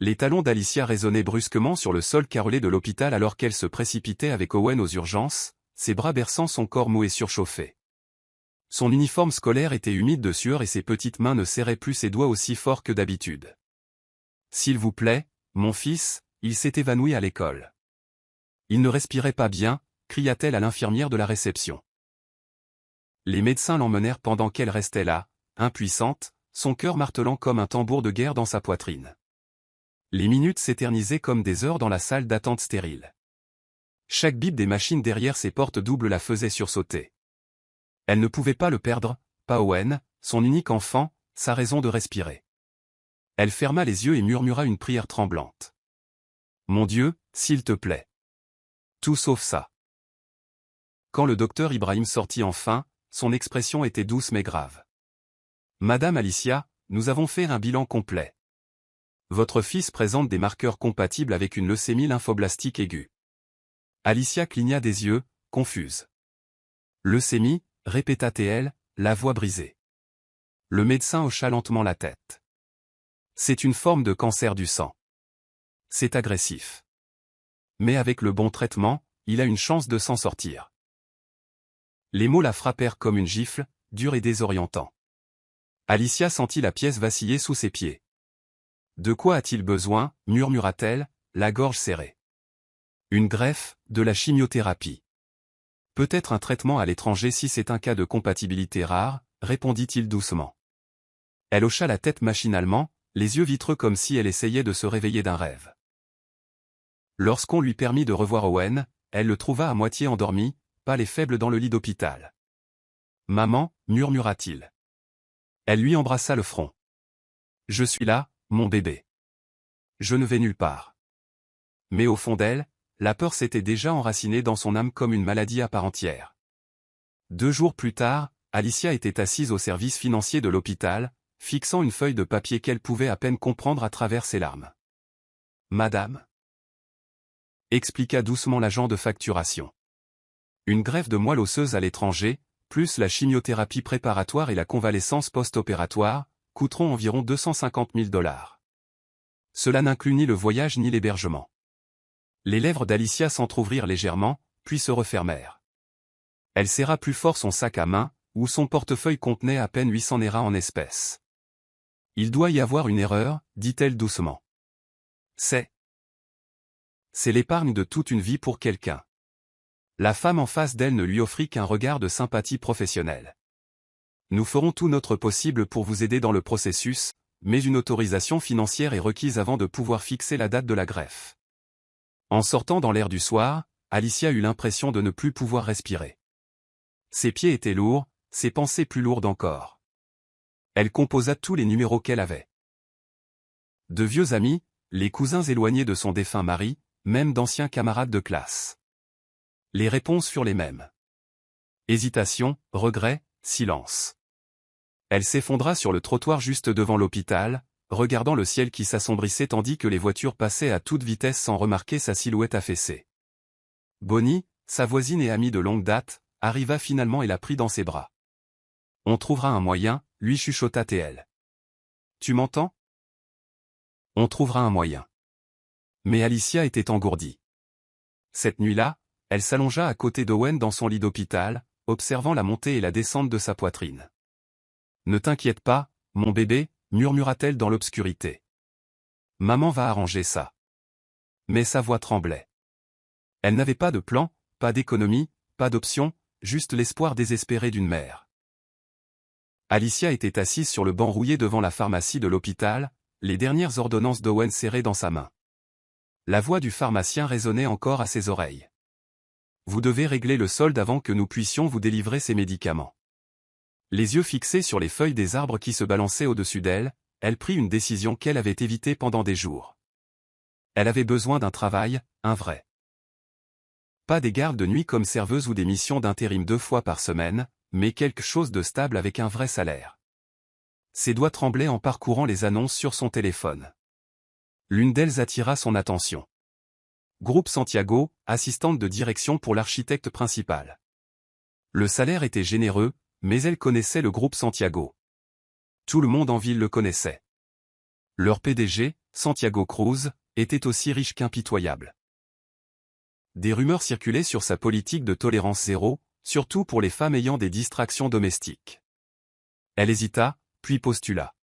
Les talons d'Alicia résonnaient brusquement sur le sol carrelé de l'hôpital alors qu'elle se précipitait avec Owen aux urgences, ses bras berçant son corps mou et surchauffé. Son uniforme scolaire était humide de sueur et ses petites mains ne serraient plus ses doigts aussi fort que d'habitude. « S'il vous plaît, mon fils, il s'est évanoui à l'école. » « Il ne respirait pas bien », cria-t-elle à l'infirmière de la réception. Les médecins l'emmenèrent pendant qu'elle restait là, impuissante, son cœur martelant comme un tambour de guerre dans sa poitrine. Les minutes s'éternisaient comme des heures dans la salle d'attente stérile. Chaque bip des machines derrière ses portes doubles la faisait sursauter. Elle ne pouvait pas le perdre, pas Owen, son unique enfant, sa raison de respirer. Elle ferma les yeux et murmura une prière tremblante. « Mon Dieu, s'il te plaît. Tout sauf ça. » Quand le docteur Ibrahim sortit enfin, son expression était douce mais grave. « Madame Alicia, nous avons fait un bilan complet. Votre fils présente des marqueurs compatibles avec une leucémie lymphoblastique aiguë. » Alicia cligna des yeux, confuse. « Leucémie » répéta-t-elle, la voix brisée. Le médecin hocha lentement la tête. « C'est une forme de cancer du sang. C'est agressif. Mais avec le bon traitement, il a une chance de s'en sortir. » Les mots la frappèrent comme une gifle, dure et désorientant. Alicia sentit la pièce vaciller sous ses pieds. « De quoi a-t-il besoin » murmura-t-elle, la gorge serrée. « Une greffe, de la chimiothérapie. Peut-être un traitement à l'étranger si c'est un cas de compatibilité rare, répondit-il doucement. Elle hocha la tête machinalement, les yeux vitreux comme si elle essayait de se réveiller d'un rêve. Lorsqu'on lui permit de revoir Owen, elle le trouva à moitié endormi, pâle et faible dans le lit d'hôpital. « Maman » murmura-t-il. Elle lui embrassa le front. « Je suis là, mon bébé. Je ne vais nulle part. » Mais au fond d'elle, la peur s'était déjà enracinée dans son âme comme une maladie à part entière. 2 jours plus tard, Alicia était assise au service financier de l'hôpital, fixant une feuille de papier qu'elle pouvait à peine comprendre à travers ses larmes. « Madame » expliqua doucement l'agent de facturation. « Une greffe de moelle osseuse à l'étranger, plus la chimiothérapie préparatoire et la convalescence post-opératoire, coûteront environ 250 000 $. Cela n'inclut ni le voyage ni l'hébergement. » Les lèvres d'Alicia s'entr'ouvrirent légèrement, puis se refermèrent. Elle serra plus fort son sac à main, où son portefeuille contenait à peine 800 € en espèces. « Il doit y avoir une erreur, » dit-elle doucement. « C'est l'épargne de toute une vie pour quelqu'un. » La femme en face d'elle ne lui offrit qu'un regard de sympathie professionnelle. « Nous ferons tout notre possible pour vous aider dans le processus, mais une autorisation financière est requise avant de pouvoir fixer la date de la greffe. » En sortant dans l'air du soir, Alicia eut l'impression de ne plus pouvoir respirer. Ses pieds étaient lourds, ses pensées plus lourdes encore. Elle composa tous les numéros qu'elle avait. De vieux amis, les cousins éloignés de son défunt mari, même d'anciens camarades de classe. Les réponses furent les mêmes. Hésitation, regret, silence. Elle s'effondra sur le trottoir juste devant l'hôpital, regardant le ciel qui s'assombrissait tandis que les voitures passaient à toute vitesse sans remarquer sa silhouette affaissée. Bonnie, sa voisine et amie de longue date, arriva finalement et la prit dans ses bras. « On trouvera un moyen » lui chuchota-t-elle. « Tu m'entends ? On trouvera un moyen. » Mais Alicia était engourdie. Cette nuit-là, elle s'allongea à côté d'Owen dans son lit d'hôpital, observant la montée et la descente de sa poitrine. « Ne t'inquiète pas, mon bébé » murmura-t-elle dans l'obscurité. « Maman va arranger ça. » Mais sa voix tremblait. Elle n'avait pas de plan, pas d'économie, pas d'option, juste l'espoir désespéré d'une mère. Alicia était assise sur le banc rouillé devant la pharmacie de l'hôpital, les dernières ordonnances d'Owen serrées dans sa main. La voix du pharmacien résonnait encore à ses oreilles. « Vous devez régler le solde avant que nous puissions vous délivrer ces médicaments. » Les yeux fixés sur les feuilles des arbres qui se balançaient au-dessus d'elle, elle prit une décision qu'elle avait évitée pendant des jours. Elle avait besoin d'un travail, un vrai. Pas des gardes de nuit comme serveuse ou des missions d'intérim 2 fois par semaine, mais quelque chose de stable avec un vrai salaire. Ses doigts tremblaient en parcourant les annonces sur son téléphone. L'une d'elles attira son attention. Groupe Santiago, assistante de direction pour l'architecte principal. Le salaire était généreux, mais elle connaissait le groupe Santiago. Tout le monde en ville le connaissait. Leur PDG, Santiago Cruz, était aussi riche qu'impitoyable. Des rumeurs circulaient sur sa politique de tolérance zéro, surtout pour les femmes ayant des distractions domestiques. Elle hésita, puis postula.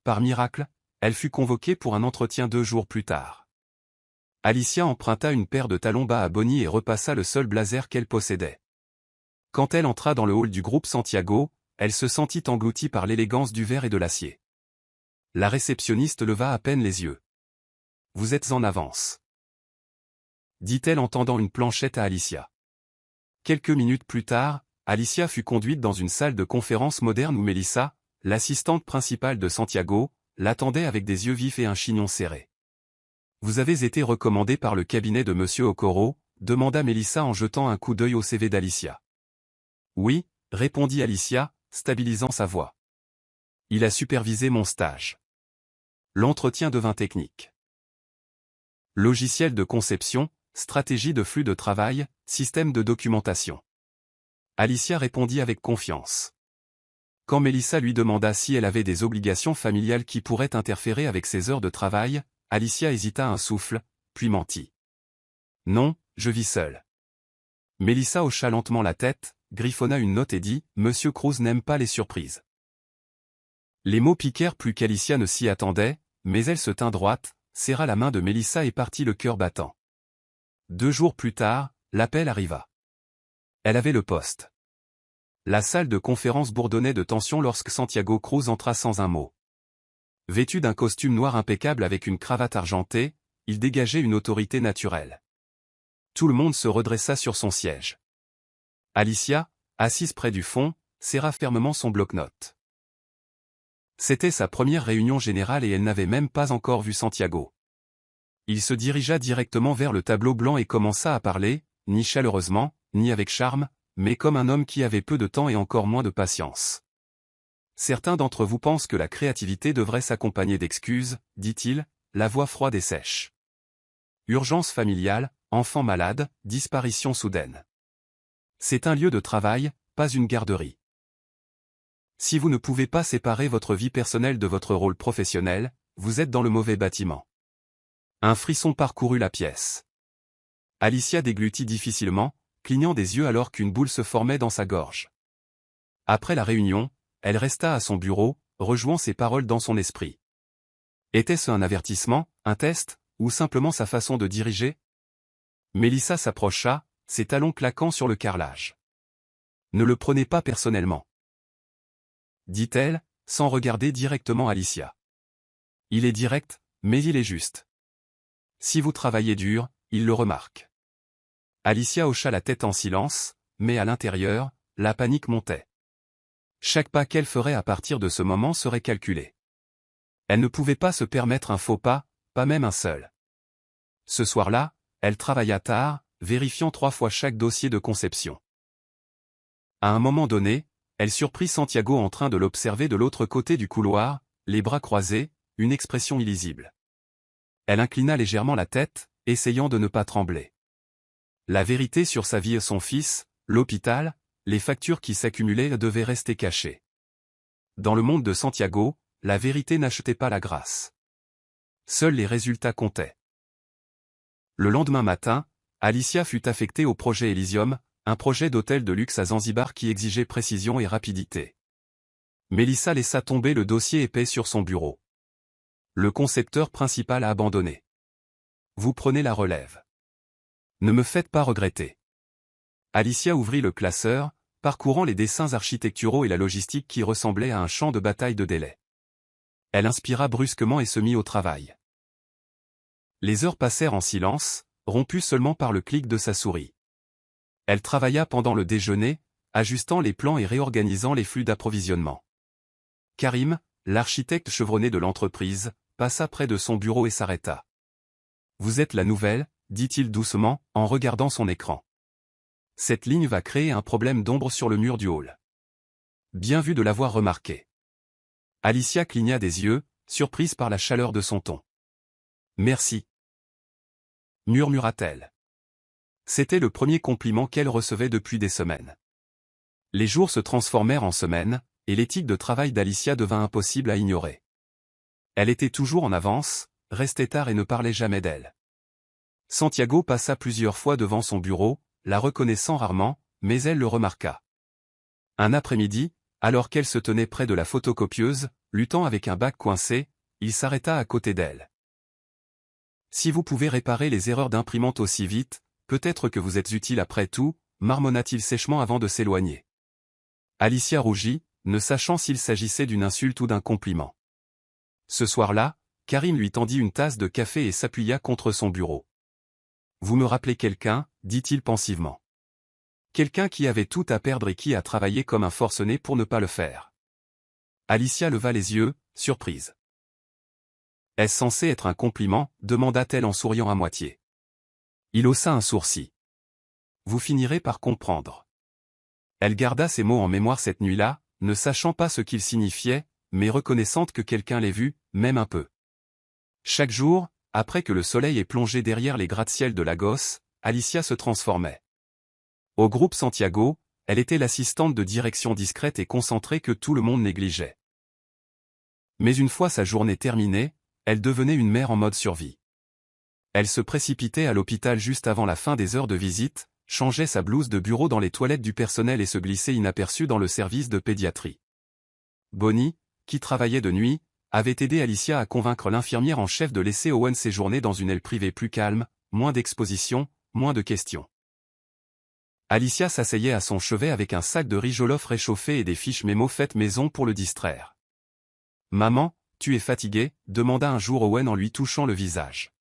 Par miracle, elle fut convoquée pour un entretien 2 jours plus tard. Alicia emprunta une paire de talons bas à Bonnie et repassa le seul blazer qu'elle possédait. Quand elle entra dans le hall du groupe Santiago, elle se sentit engloutie par l'élégance du verre et de l'acier. La réceptionniste leva à peine les yeux. « Vous êtes en avance. » dit-elle en tendant une planchette à Alicia. Quelques minutes plus tard, Alicia fut conduite dans une salle de conférence moderne où Melissa, l'assistante principale de Santiago, l'attendait avec des yeux vifs et un chignon serré. « Vous avez été recommandé par le cabinet de Monsieur Okoro ?» demanda Melissa en jetant un coup d'œil au CV d'Alicia. « Oui » répondit Alicia, stabilisant sa voix. « Il a supervisé mon stage. » L'entretien devint technique. Logiciel de conception, stratégie de flux de travail, système de documentation. Alicia répondit avec confiance. Quand Melissa lui demanda si elle avait des obligations familiales qui pourraient interférer avec ses heures de travail, Alicia hésita un souffle, puis mentit. « Non, je vis seule. » Melissa hocha lentement la tête, griffonna une note et dit « Monsieur Cruz n'aime pas les surprises. » Les mots piquèrent plus qu'Alicia ne s'y attendait, mais elle se tint droite, serra la main de Melissa et partit le cœur battant. 2 jours plus tard, l'appel arriva. Elle avait le poste. La salle de conférence bourdonnait de tension lorsque Santiago Cruz entra sans un mot. Vêtu d'un costume noir impeccable avec une cravate argentée, il dégageait une autorité naturelle. Tout le monde se redressa sur son siège. Alicia, assise près du fond, serra fermement son bloc-notes. C'était sa première réunion générale et elle n'avait même pas encore vu Santiago. Il se dirigea directement vers le tableau blanc et commença à parler, ni chaleureusement, ni avec charme, mais comme un homme qui avait peu de temps et encore moins de patience. Certains d'entre vous pensent que la créativité devrait s'accompagner d'excuses, dit-il, la voix froide et sèche. Urgence familiale, enfant malade, disparition soudaine. C'est un lieu de travail, pas une garderie. Si vous ne pouvez pas séparer votre vie personnelle de votre rôle professionnel, vous êtes dans le mauvais bâtiment. Un frisson parcourut la pièce. Alicia déglutit difficilement, clignant des yeux alors qu'une boule se formait dans sa gorge. Après la réunion, elle resta à son bureau, rejouant ses paroles dans son esprit. Était-ce un avertissement, un test, ou simplement sa façon de diriger? Melissa s'approcha, ses talons claquant sur le carrelage. « Ne le prenez pas personnellement. » dit-elle, sans regarder directement Alicia. « Il est direct, mais il est juste. Si vous travaillez dur, il le remarque. » Alicia hocha la tête en silence, mais à l'intérieur, la panique montait. Chaque pas qu'elle ferait à partir de ce moment serait calculé. Elle ne pouvait pas se permettre un faux pas, pas même un seul. Ce soir-là, elle travailla tard, vérifiant 3 fois chaque dossier de conception. À un moment donné, elle surprit Santiago en train de l'observer de l'autre côté du couloir, les bras croisés, une expression illisible. Elle inclina légèrement la tête, essayant de ne pas trembler. La vérité sur sa vie et son fils, l'hôpital, les factures qui s'accumulaient devaient rester cachées. Dans le monde de Santiago, la vérité n'achetait pas la grâce. Seuls les résultats comptaient. Le lendemain matin, Alicia fut affectée au projet Elysium, un projet d'hôtel de luxe à Zanzibar qui exigeait précision et rapidité. Melissa laissa tomber le dossier épais sur son bureau. Le concepteur principal a abandonné. Vous prenez la relève. Ne me faites pas regretter. Alicia ouvrit le classeur, parcourant les dessins architecturaux et la logistique qui ressemblaient à un champ de bataille de délai. Elle inspira brusquement et se mit au travail. Les heures passèrent en silence, rompues seulement par le clic de sa souris. Elle travailla pendant le déjeuner, ajustant les plans et réorganisant les flux d'approvisionnement. Karim, l'architecte chevronné de l'entreprise, passa près de son bureau et s'arrêta. « Vous êtes la nouvelle » dit-il doucement, en regardant son écran. « Cette ligne va créer un problème d'ombre sur le mur du hall. » Bien vu de l'avoir remarqué. Alicia cligna des yeux, surprise par la chaleur de son ton. « Merci. » murmura-t-elle. C'était le premier compliment qu'elle recevait depuis des semaines. Les jours se transformèrent en semaines, et l'éthique de travail d'Alicia devint impossible à ignorer. Elle était toujours en avance, restait tard et ne parlait jamais d'elle. Santiago passa plusieurs fois devant son bureau, la reconnaissant rarement, mais elle le remarqua. Un après-midi, alors qu'elle se tenait près de la photocopieuse, luttant avec un bac coincé, il s'arrêta à côté d'elle. « Si vous pouvez réparer les erreurs d'imprimante aussi vite, peut-être que vous êtes utile après tout, » marmonna-t-il sèchement avant de s'éloigner. Alicia rougit, ne sachant s'il s'agissait d'une insulte ou d'un compliment. Ce soir-là, Karim lui tendit une tasse de café et s'appuya contre son bureau. « Vous me rappelez quelqu'un » dit-il pensivement. « Quelqu'un qui avait tout à perdre et qui a travaillé comme un forcené pour ne pas le faire. » Alicia leva les yeux, surprise. « Est-ce censé être un compliment » demanda-t-elle en souriant à moitié. Il haussa un sourcil. « Vous finirez par comprendre. » Elle garda ces mots en mémoire cette nuit-là, ne sachant pas ce qu'ils signifiaient, mais reconnaissante que quelqu'un l'ait vu, même un peu. Chaque jour, après que le soleil ait plongé derrière les gratte-ciel de Lagos, Alicia se transformait. Au groupe Santiago, elle était l'assistante de direction discrète et concentrée que tout le monde négligeait. Mais une fois sa journée terminée, elle devenait une mère en mode survie. Elle se précipitait à l'hôpital juste avant la fin des heures de visite, changeait sa blouse de bureau dans les toilettes du personnel et se glissait inaperçue dans le service de pédiatrie. Bonnie, qui travaillait de nuit, avait aidé Alicia à convaincre l'infirmière en chef de laisser Owen séjourner dans une aile privée plus calme, moins d'exposition, moins de questions. Alicia s'asseyait à son chevet avec un sac de riz jollof réchauffé et des fiches mémo faites maison pour le distraire. « Maman, tu es fatiguée » demanda un jour Owen en lui touchant le visage.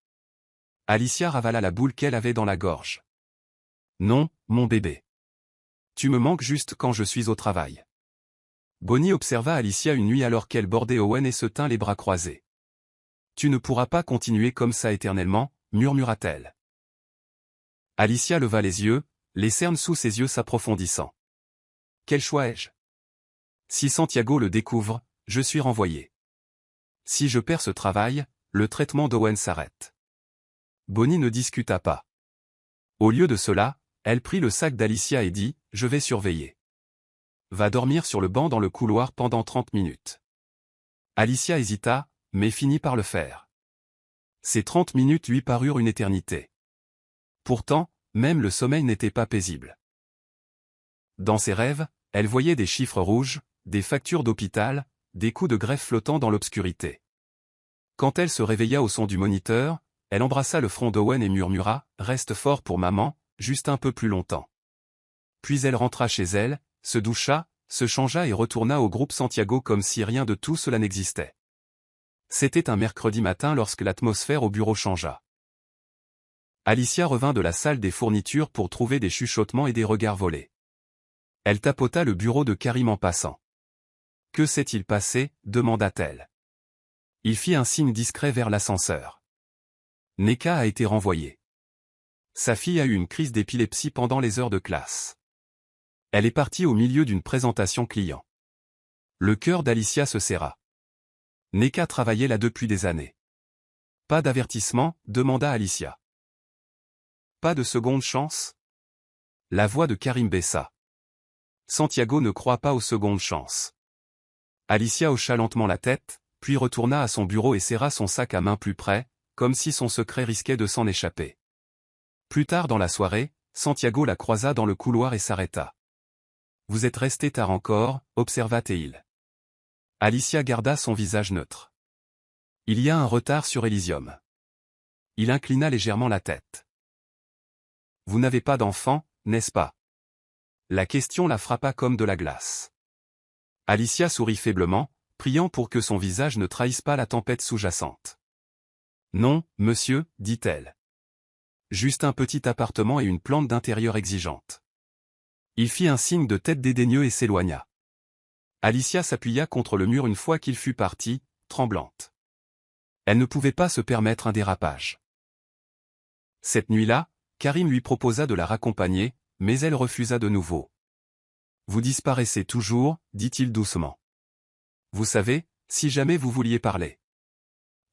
Alicia ravala la boule qu'elle avait dans la gorge. « Non, mon bébé. Tu me manques juste quand je suis au travail. » Bonnie observa Alicia une nuit alors qu'elle bordait Owen et se tint les bras croisés. « Tu ne pourras pas continuer comme ça éternellement, » murmura-t-elle. Alicia leva les yeux, les cernes sous ses yeux s'approfondissant. « Quel choix ai-je ? Si Santiago le découvre, je suis renvoyée. Si je perds ce travail, le traitement d'Owen s'arrête. » Bonnie ne discuta pas. Au lieu de cela, elle prit le sac d'Alicia et dit « Je vais surveiller. Va dormir sur le banc dans le couloir pendant 30 minutes. » Alicia hésita, mais finit par le faire. Ces 30 minutes lui parurent une éternité. Pourtant, même le sommeil n'était pas paisible. Dans ses rêves, elle voyait des chiffres rouges, des factures d'hôpital, des coups de greffe flottant dans l'obscurité. Quand elle se réveilla au son du moniteur, elle embrassa le front d'Owen et murmura « Reste fort pour maman, juste un peu plus longtemps. » Puis elle rentra chez elle, se doucha, se changea et retourna au groupe Santiago comme si rien de tout cela n'existait. C'était un mercredi matin lorsque l'atmosphère au bureau changea. Alicia revint de la salle des fournitures pour trouver des chuchotements et des regards volés. Elle tapota le bureau de Karim en passant. « Que s'est-il passé » demanda-t-elle. Il fit un signe discret vers l'ascenseur. Neka a été renvoyée. Sa fille a eu une crise d'épilepsie pendant les heures de classe. Elle est partie au milieu d'une présentation client. Le cœur d'Alicia se serra. Neka travaillait là depuis des années. Pas d'avertissement, demanda Alicia. Pas de seconde chance ? La voix de Karim baissa. Santiago ne croit pas aux secondes chances. Alicia hocha lentement la tête, puis retourna à son bureau et serra son sac à main plus près, comme si son secret risquait de s'en échapper. Plus tard dans la soirée, Santiago la croisa dans le couloir et s'arrêta. « Vous êtes resté tard encore » observa-t-il. Alicia garda son visage neutre. « Il y a un retard sur Elysium. » Il inclina légèrement la tête. « Vous n'avez pas d'enfant, n'est-ce pas ?» La question la frappa comme de la glace. Alicia sourit faiblement, priant pour que son visage ne trahisse pas la tempête sous-jacente. « Non, monsieur, dit-elle. Juste un petit appartement et une plante d'intérieur exigeante. » Il fit un signe de tête dédaigneux et s'éloigna. Alicia s'appuya contre le mur une fois qu'il fut parti, tremblante. Elle ne pouvait pas se permettre un dérapage. Cette nuit-là, Karim lui proposa de la raccompagner, mais elle refusa de nouveau. « Vous disparaissez toujours, dit-il doucement. Vous savez, si jamais vous vouliez parler. »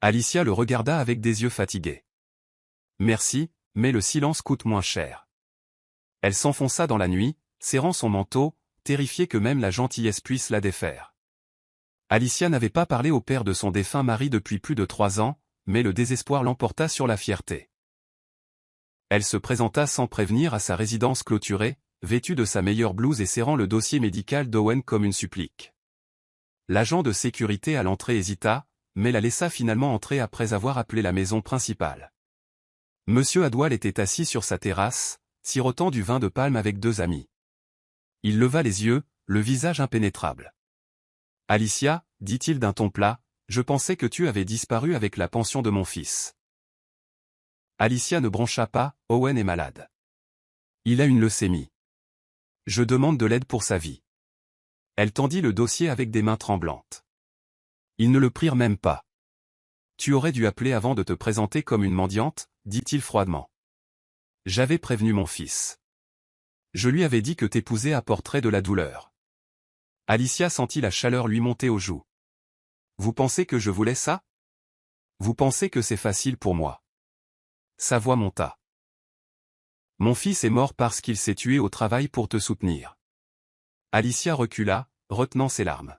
Alicia le regarda avec des yeux fatigués. « Merci, mais le silence coûte moins cher. » Elle s'enfonça dans la nuit, serrant son manteau, terrifiée que même la gentillesse puisse la défaire. Alicia n'avait pas parlé au père de son défunt mari depuis plus de 3 ans, mais le désespoir l'emporta sur la fierté. Elle se présenta sans prévenir à sa résidence clôturée, vêtue de sa meilleure blouse et serrant le dossier médical d'Owen comme une supplique. L'agent de sécurité à l'entrée hésita, mais la laissa finalement entrer après avoir appelé la maison principale. Monsieur Adwal était assis sur sa terrasse, sirotant du vin de palme avec 2 amis. Il leva les yeux, le visage impénétrable. « Alicia, dit-il d'un ton plat, je pensais que tu avais disparu avec la pension de mon fils. » Alicia ne broncha pas, Owen est malade. Il a une leucémie. Je demande de l'aide pour sa vie. Elle tendit le dossier avec des mains tremblantes. Ils ne le prirent même pas. Tu aurais dû appeler avant de te présenter comme une mendiante, dit-il froidement. J'avais prévenu mon fils. Je lui avais dit que t'épouser apporterait de la douleur. Alicia sentit la chaleur lui monter aux joues. Vous pensez que je voulais ça? Vous pensez que c'est facile pour moi? Sa voix monta. Mon fils est mort parce qu'il s'est tué au travail pour te soutenir. Alicia recula, retenant ses larmes.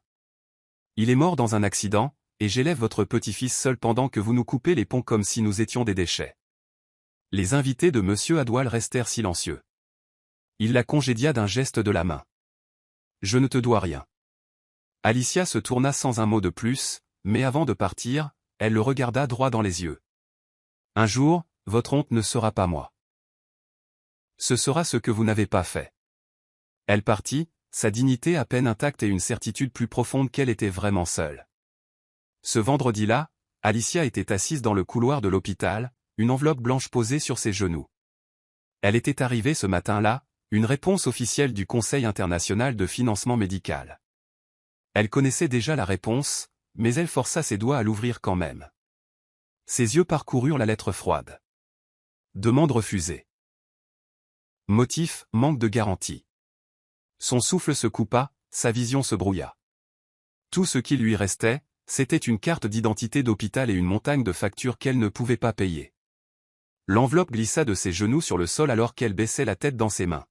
Il est mort dans un accident, et j'élève votre petit-fils seul pendant que vous nous coupez les ponts comme si nous étions des déchets. Les invités de Monsieur Adwal restèrent silencieux. Il la congédia d'un geste de la main. Je ne te dois rien. Alicia se tourna sans un mot de plus, mais avant de partir, elle le regarda droit dans les yeux. Un jour, votre honte ne sera pas moi. Ce sera ce que vous n'avez pas fait. Elle partit, sa dignité à peine intacte et une certitude plus profonde qu'elle était vraiment seule. Ce vendredi-là, Alicia était assise dans le couloir de l'hôpital, une enveloppe blanche posée sur ses genoux. Elle était arrivée ce matin-là, une réponse officielle du Conseil international de financement médical. Elle connaissait déjà la réponse, mais elle força ses doigts à l'ouvrir quand même. Ses yeux parcoururent la lettre froide. Demande refusée. Motif, manque de garantie. Son souffle se coupa, sa vision se brouilla. Tout ce qui lui restait, c'était une carte d'identité d'hôpital et une montagne de factures qu'elle ne pouvait pas payer. L'enveloppe glissa de ses genoux sur le sol alors qu'elle baissait la tête dans ses mains.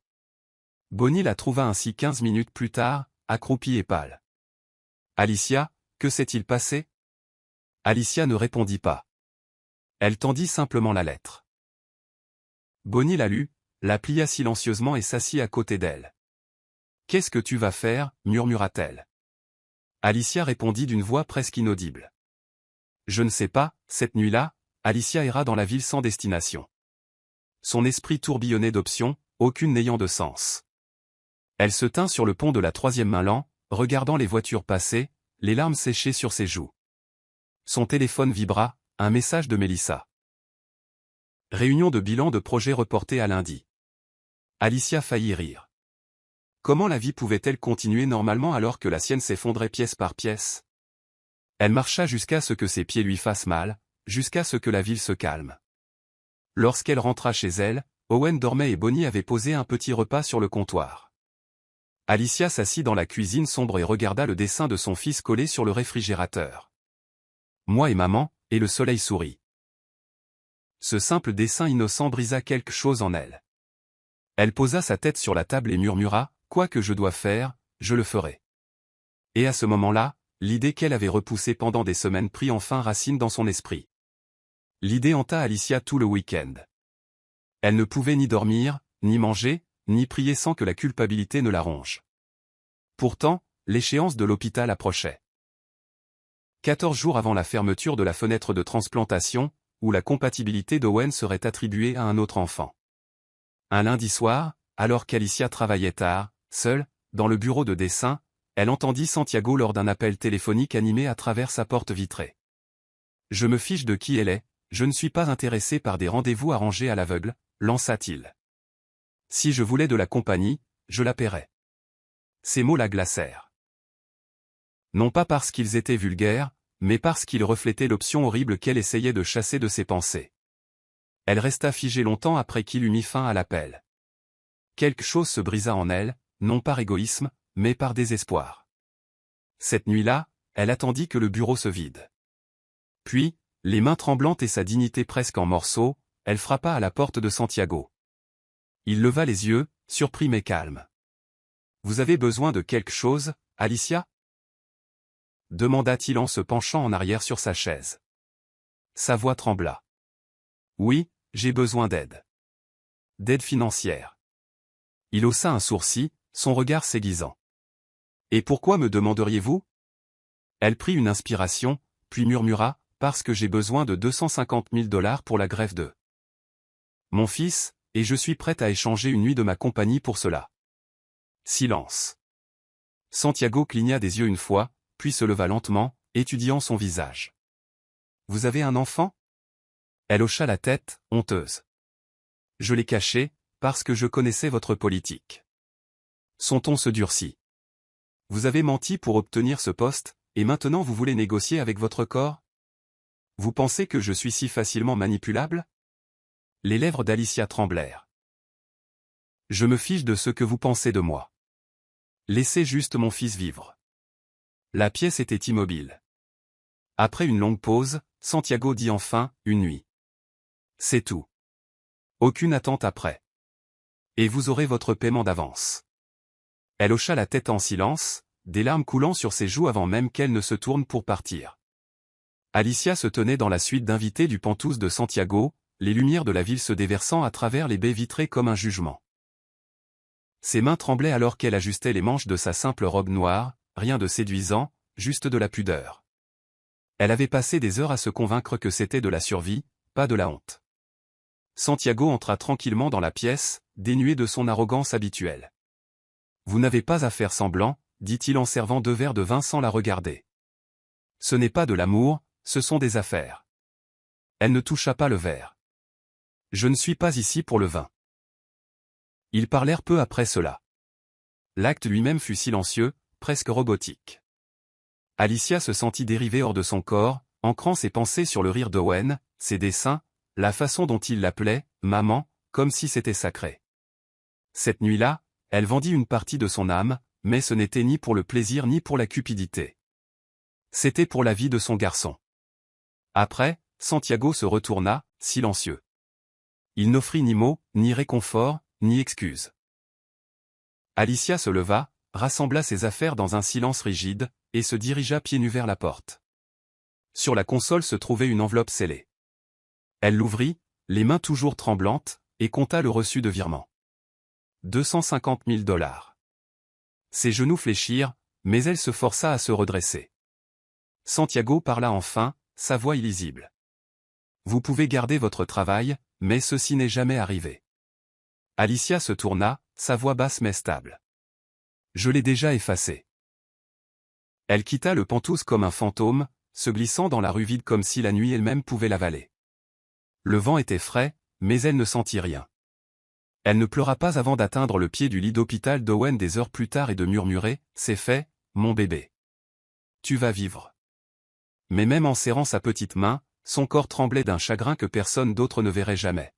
Bonnie la trouva ainsi 15 minutes plus tard, accroupie et pâle. « Alicia, que s'est-il passé ?» Alicia ne répondit pas. Elle tendit simplement la lettre. Bonnie la lut, la plia silencieusement et s'assit à côté d'elle. « Qu'est-ce que tu vas faire ?» murmura-t-elle. Alicia répondit d'une voix presque inaudible. « Je ne sais pas, cette nuit-là, Alicia erra dans la ville sans destination. Son esprit tourbillonnait d'options, aucune n'ayant de sens. Elle se tint sur le pont de la 3e Mainland, regardant les voitures passer, les larmes séchées sur ses joues. Son téléphone vibra, un message de Mélissa. Réunion de bilan de projet reportée à lundi. Alicia faillit rire. Comment la vie pouvait-elle continuer normalement alors que la sienne s'effondrait pièce par pièce? Elle marcha jusqu'à ce que ses pieds lui fassent mal, jusqu'à ce que la ville se calme. Lorsqu'elle rentra chez elle, Owen dormait et Bonnie avait posé un petit repas sur le comptoir. Alicia s'assit dans la cuisine sombre et regarda le dessin de son fils collé sur le réfrigérateur. Moi et maman, et le soleil sourit. Ce simple dessin innocent brisa quelque chose en elle. Elle posa sa tête sur la table et murmura, « Quoi que je dois faire, je le ferai. » Et à ce moment-là, l'idée qu'elle avait repoussée pendant des semaines prit enfin racine dans son esprit. L'idée hanta Alicia tout le week-end. Elle ne pouvait ni dormir, ni manger, ni prier sans que la culpabilité ne la ronge. Pourtant, l'échéance de l'hôpital approchait. 14 jours avant la fermeture de la fenêtre de transplantation, où la compatibilité d'Owen serait attribuée à un autre enfant. Un lundi soir, alors qu'Alicia travaillait tard, seule, dans le bureau de dessin, elle entendit Santiago lors d'un appel téléphonique animé à travers sa porte vitrée. « Je me fiche de qui elle est, je ne suis pas intéressé par des rendez-vous arrangés à l'aveugle, lança-t-il. Si je voulais de la compagnie, je la paierais. » Ces mots la glacèrent. Non pas parce qu'ils étaient vulgaires, mais parce qu'ils reflétaient l'option horrible qu'elle essayait de chasser de ses pensées. Elle resta figée longtemps après qu'il eut mis fin à l'appel. Quelque chose se brisa en elle, non par égoïsme, mais par désespoir. Cette nuit-là, elle attendit que le bureau se vide. Puis, les mains tremblantes et sa dignité presque en morceaux, elle frappa à la porte de Santiago. Il leva les yeux, surpris mais calme. « Vous avez besoin de quelque chose, Alicia ?» demanda-t-il en se penchant en arrière sur sa chaise. Sa voix trembla. Oui, j'ai besoin d'aide. D'aide financière. Il haussa un sourcil, son regard s'aiguisant. Et pourquoi me demanderiez-vous? Elle prit une inspiration, puis murmura, parce que j'ai besoin de 250 000 $ pour la greffe de mon fils, et je suis prête à échanger une nuit de ma compagnie pour cela. Silence. Santiago cligna des yeux une fois, puis se leva lentement, étudiant son visage. Vous avez un enfant? Elle hocha la tête, honteuse. Je l'ai caché, parce que je connaissais votre politique. Son ton se durcit. Vous avez menti pour obtenir ce poste, et maintenant vous voulez négocier avec votre corps? Vous pensez que je suis si facilement manipulable? Les lèvres d'Alicia tremblèrent. Je me fiche de ce que vous pensez de moi. Laissez juste mon fils vivre. La pièce était immobile. Après une longue pause, Santiago dit enfin, une nuit. C'est tout. Aucune attente après. Et vous aurez votre paiement d'avance. Elle hocha la tête en silence, des larmes coulant sur ses joues avant même qu'elle ne se tourne pour partir. Alicia se tenait dans la suite d'invités du Penthouse de Santiago, les lumières de la ville se déversant à travers les baies vitrées comme un jugement. Ses mains tremblaient alors qu'elle ajustait les manches de sa simple robe noire, rien de séduisant, juste de la pudeur. Elle avait passé des heures à se convaincre que c'était de la survie, pas de la honte. Santiago entra tranquillement dans la pièce, dénué de son arrogance habituelle. Vous n'avez pas à faire semblant, dit-il en servant 2 verres de vin sans la regarder. Ce n'est pas de l'amour, ce sont des affaires. Elle ne toucha pas le verre. Je ne suis pas ici pour le vin. Ils parlèrent peu après cela. L'acte lui-même fut silencieux, presque robotique. Alicia se sentit dériver hors de son corps, ancrant ses pensées sur le rire d'Owen, ses dessins, la façon dont il l'appelait, maman, comme si c'était sacré. Cette nuit-là, elle vendit une partie de son âme, mais ce n'était ni pour le plaisir ni pour la cupidité. C'était pour la vie de son garçon. Après, Santiago se retourna, silencieux. Il n'offrit ni mot, ni réconfort, ni excuse. Alicia se leva, rassembla ses affaires dans un silence rigide, et se dirigea pieds nus vers la porte. Sur la console se trouvait une enveloppe scellée. Elle l'ouvrit, les mains toujours tremblantes, et compta le reçu de virement. 250 000 $. Ses genoux fléchirent, mais elle se força à se redresser. Santiago parla enfin, sa voix illisible. Vous pouvez garder votre travail, mais ceci n'est jamais arrivé. Alicia se tourna, sa voix basse mais stable. Je l'ai déjà effacé. Elle quitta le Penthouse comme un fantôme, se glissant dans la rue vide comme si la nuit elle-même pouvait l'avaler. Le vent était frais, mais elle ne sentit rien. Elle ne pleura pas avant d'atteindre le pied du lit d'hôpital d'Owen des heures plus tard et de murmurer, « C'est fait, mon bébé. Tu vas vivre. » Mais même en serrant sa petite main, son corps tremblait d'un chagrin que personne d'autre ne verrait jamais.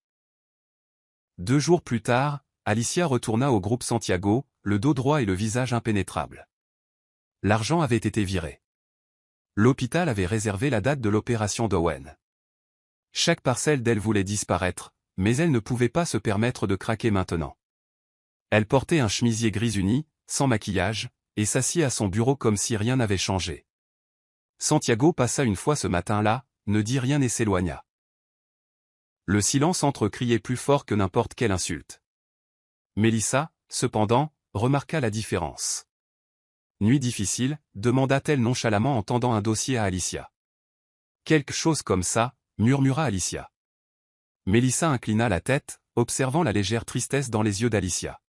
2 jours plus tard, Alicia retourna au groupe Santiago, le dos droit et le visage impénétrable. L'argent avait été viré. L'hôpital avait réservé la date de l'opération d'Owen. Chaque parcelle d'elle voulait disparaître, mais elle ne pouvait pas se permettre de craquer maintenant. Elle portait un chemisier gris uni, sans maquillage, et s'assit à son bureau comme si rien n'avait changé. Santiago passa une fois ce matin-là, ne dit rien et s'éloigna. Le silence entre-criait plus fort que n'importe quelle insulte. Mélissa, cependant, remarqua la différence. Nuit difficile, demanda-t-elle nonchalamment en tendant un dossier à Alicia. Quelque chose comme ça, murmura Alicia. Mélissa inclina la tête, observant la légère tristesse dans les yeux d'Alicia.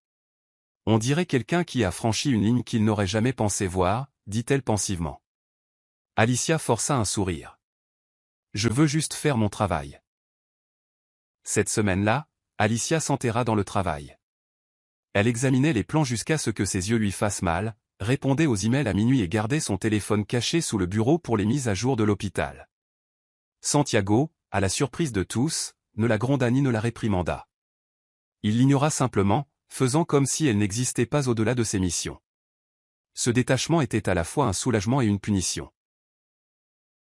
On dirait quelqu'un qui a franchi une ligne qu'il n'aurait jamais pensé voir, dit-elle pensivement. Alicia força un sourire. Je veux juste faire mon travail. Cette semaine-là, Alicia s'enterra dans le travail. Elle examinait les plans jusqu'à ce que ses yeux lui fassent mal, répondait aux emails à minuit et gardait son téléphone caché sous le bureau pour les mises à jour de l'hôpital. Santiago, à la surprise de tous, ne la gronda ni ne la réprimanda. Il l'ignora simplement, faisant comme si elle n'existait pas au-delà de ses missions. Ce détachement était à la fois un soulagement et une punition.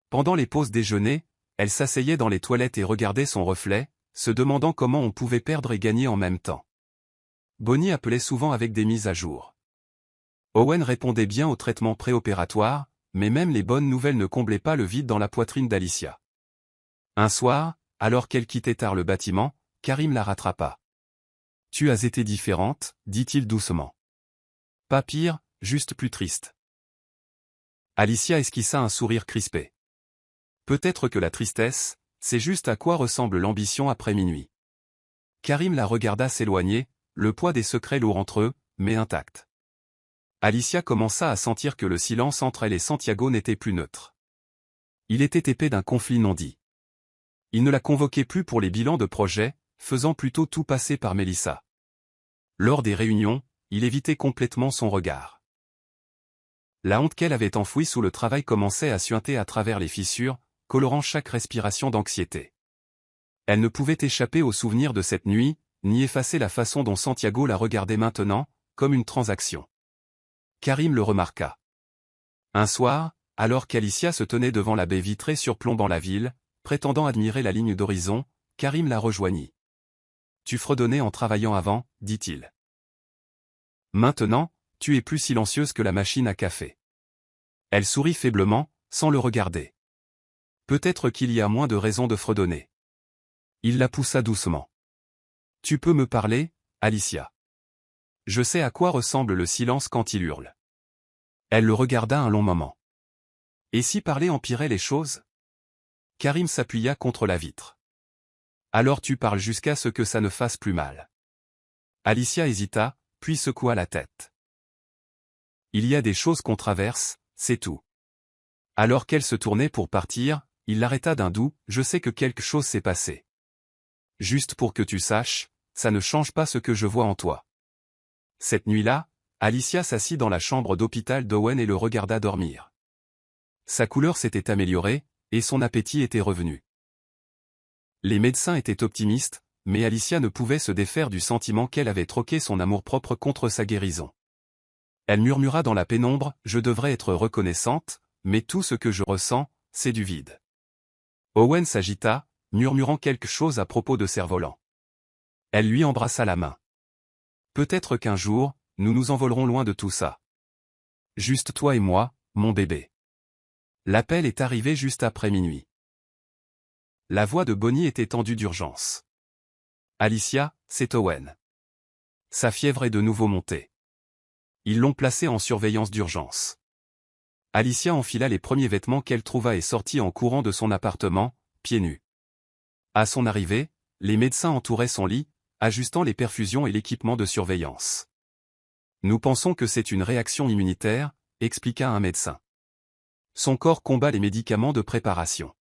Pendant les pauses déjeuner, elle s'asseyait dans les toilettes et regardait son reflet, se demandant comment on pouvait perdre et gagner en même temps. Bonnie appelait souvent avec des mises à jour. Owen répondait bien au traitement préopératoire, mais même les bonnes nouvelles ne comblaient pas le vide dans la poitrine d'Alicia. Un soir, alors qu'elle quittait tard le bâtiment, Karim la rattrapa. « Tu as été différente, dit-il doucement. Pas pire, juste plus triste. » Alicia esquissa un sourire crispé. Peut-être que la tristesse, c'est juste à quoi ressemble l'ambition après minuit. Karim la regarda s'éloigner, le poids des secrets lourds entre eux, mais intact. Alicia commença à sentir que le silence entre elle et Santiago n'était plus neutre. Il était épais d'un conflit non dit. Il ne la convoquait plus pour les bilans de projet, faisant plutôt tout passer par Mélissa. Lors des réunions, il évitait complètement son regard. La honte qu'elle avait enfouie sous le travail commençait à suinter à travers les fissures, colorant chaque respiration d'anxiété. Elle ne pouvait échapper au souvenir de cette nuit, ni effacer la façon dont Santiago la regardait maintenant, comme une transaction. Karim le remarqua. Un soir, alors qu'Alicia se tenait devant la baie vitrée surplombant la ville, prétendant admirer la ligne d'horizon, Karim la rejoignit. « Tu fredonnais en travaillant avant, dit-il. Maintenant, tu es plus silencieuse que la machine à café. » Elle sourit faiblement, sans le regarder. Peut-être qu'il y a moins de raisons de fredonner. Il la poussa doucement. « Tu peux me parler, Alicia. Je sais à quoi ressemble le silence quand il hurle. » Elle le regarda un long moment. « Et si parler empirait les choses ?» Karim s'appuya contre la vitre. « Alors tu parles jusqu'à ce que ça ne fasse plus mal. » Alicia hésita, puis secoua la tête. « Il y a des choses qu'on traverse, c'est tout. » Alors qu'elle se tournait pour partir, il l'arrêta d'un doux « Je sais que quelque chose s'est passé. Juste pour que tu saches, ça ne change pas ce que je vois en toi. » Cette nuit-là, Alicia s'assit dans la chambre d'hôpital d'Owen et le regarda dormir. Sa couleur s'était améliorée, et son appétit était revenu. Les médecins étaient optimistes, mais Alicia ne pouvait se défaire du sentiment qu'elle avait troqué son amour-propre contre sa guérison. Elle murmura dans la pénombre « Je devrais être reconnaissante, mais tout ce que je ressens, c'est du vide. » Owen s'agita, murmurant quelque chose à propos de cerf-volant. Elle lui embrassa la main. « Peut-être qu'un jour, nous nous envolerons loin de tout ça. Juste toi et moi, mon bébé. » L'appel est arrivé juste après minuit. La voix de Bonnie était tendue d'urgence. « Alicia, c'est Owen. Sa fièvre est de nouveau montée. Ils l'ont placée en surveillance d'urgence. » Alicia enfila les premiers vêtements qu'elle trouva et sortit en courant de son appartement, pieds nus. À son arrivée, les médecins entouraient son lit, ajustant les perfusions et l'équipement de surveillance. « Nous pensons que c'est une réaction immunitaire, » expliqua un médecin. Son corps combat les médicaments de préparation.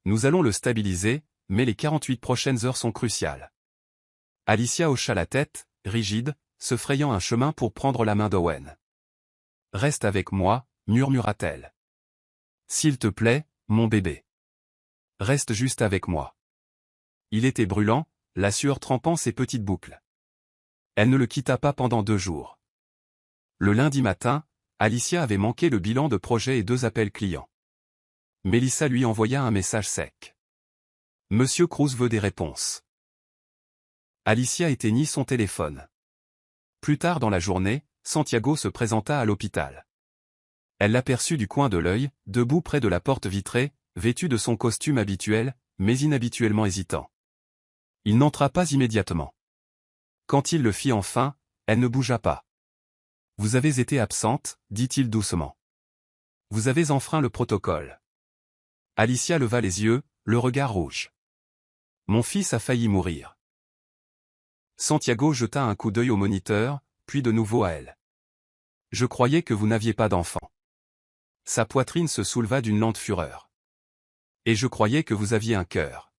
Nous allons le stabiliser, mais les 48 prochaines heures sont cruciales. Alicia hocha la tête, rigide, se frayant un chemin pour prendre la main d'Owen. Reste avec moi, murmura-t-elle. S'il te plaît, mon bébé. Reste juste avec moi. Il était brûlant, la sueur trempant ses petites boucles. Elle ne le quitta pas pendant 2 jours. Le lundi matin, Alicia avait manqué le bilan de projet et 2 appels clients. Mélissa lui envoya un message sec. Monsieur Cruz veut des réponses. Alicia éteignit son téléphone. Plus tard dans la journée, Santiago se présenta à l'hôpital. Elle l'aperçut du coin de l'œil, debout près de la porte vitrée, vêtu de son costume habituel, mais inhabituellement hésitant. Il n'entra pas immédiatement. Quand il le fit enfin, elle ne bougea pas. « Vous avez été absente, » dit-il doucement. « Vous avez enfreint le protocole. » Alicia leva les yeux, le regard rouge. « Mon fils a failli mourir. » Santiago jeta un coup d'œil au moniteur, puis de nouveau à elle. « Je croyais que vous n'aviez pas d'enfant. » Sa poitrine se souleva d'une lente fureur. « Et je croyais que vous aviez un cœur.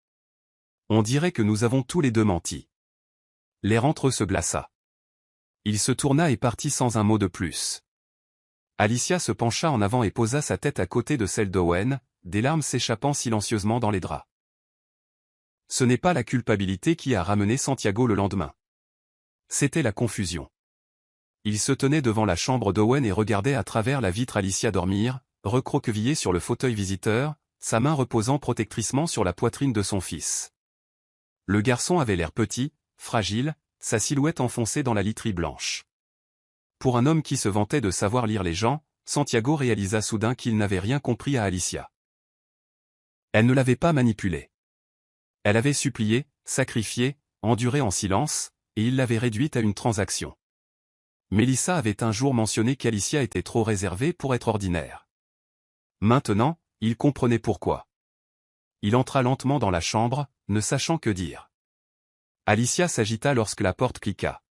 On dirait que nous avons tous les deux menti. » L'air entre eux se glaça. Il se tourna et partit sans un mot de plus. Alicia se pencha en avant et posa sa tête à côté de celle d'Owen, des larmes s'échappant silencieusement dans les draps. Ce n'est pas la culpabilité qui a ramené Santiago le lendemain. C'était la confusion. Il se tenait devant la chambre d'Owen et regardait à travers la vitre Alicia dormir, recroquevillée sur le fauteuil visiteur, sa main reposant protectricement sur la poitrine de son fils. Le garçon avait l'air petit, fragile, sa silhouette enfoncée dans la literie blanche. Pour un homme qui se vantait de savoir lire les gens, Santiago réalisa soudain qu'il n'avait rien compris à Alicia. Elle ne l'avait pas manipulé. Elle avait supplié, sacrifié, enduré en silence, et il l'avait réduite à une transaction. Mélissa avait un jour mentionné qu'Alicia était trop réservée pour être ordinaire. Maintenant, il comprenait pourquoi. Il entra lentement dans la chambre, ne sachant que dire. Alicia s'agita lorsque la porte cliqua.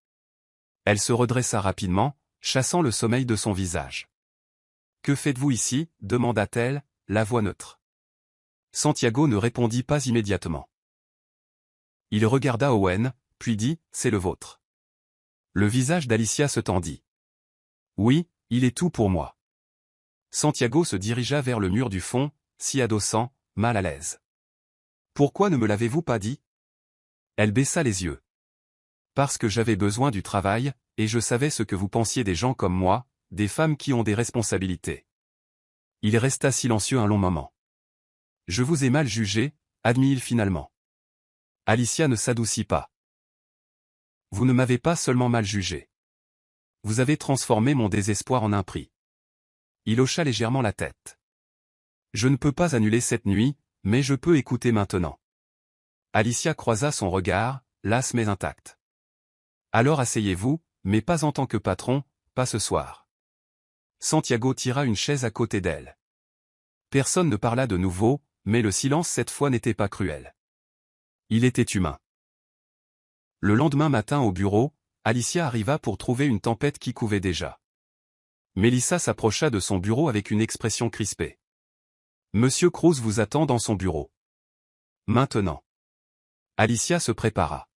Elle se redressa rapidement, chassant le sommeil de son visage. « Que faites-vous ici » demanda-t-elle, la voix neutre. Santiago ne répondit pas immédiatement. Il regarda Owen, puis dit « C'est le vôtre ». Le visage d'Alicia se tendit. « Oui, il est tout pour moi. » Santiago se dirigea vers le mur du fond, s'y adossant, mal à l'aise. « Pourquoi ne me l'avez-vous pas dit ?» Elle baissa les yeux. « Parce que j'avais besoin du travail, et je savais ce que vous pensiez des gens comme moi, des femmes qui ont des responsabilités. » Il resta silencieux un long moment. « Je vous ai mal jugé, admit-il finalement. » Alicia ne s'adoucit pas. « Vous ne m'avez pas seulement mal jugé. Vous avez transformé mon désespoir en un prix. » Il hocha légèrement la tête. « Je ne peux pas annuler cette nuit, mais je peux écouter maintenant. » Alicia croisa son regard, lasse mais intacte. « Alors asseyez-vous, mais pas en tant que patron, pas ce soir. » Santiago tira une chaise à côté d'elle. Personne ne parla de nouveau, mais le silence cette fois n'était pas cruel. Il était humain. Le lendemain matin au bureau, Alicia arriva pour trouver une tempête qui couvait déjà. Mélissa s'approcha de son bureau avec une expression crispée. « Monsieur Cruz vous attend dans son bureau. » Maintenant. Alicia se prépara.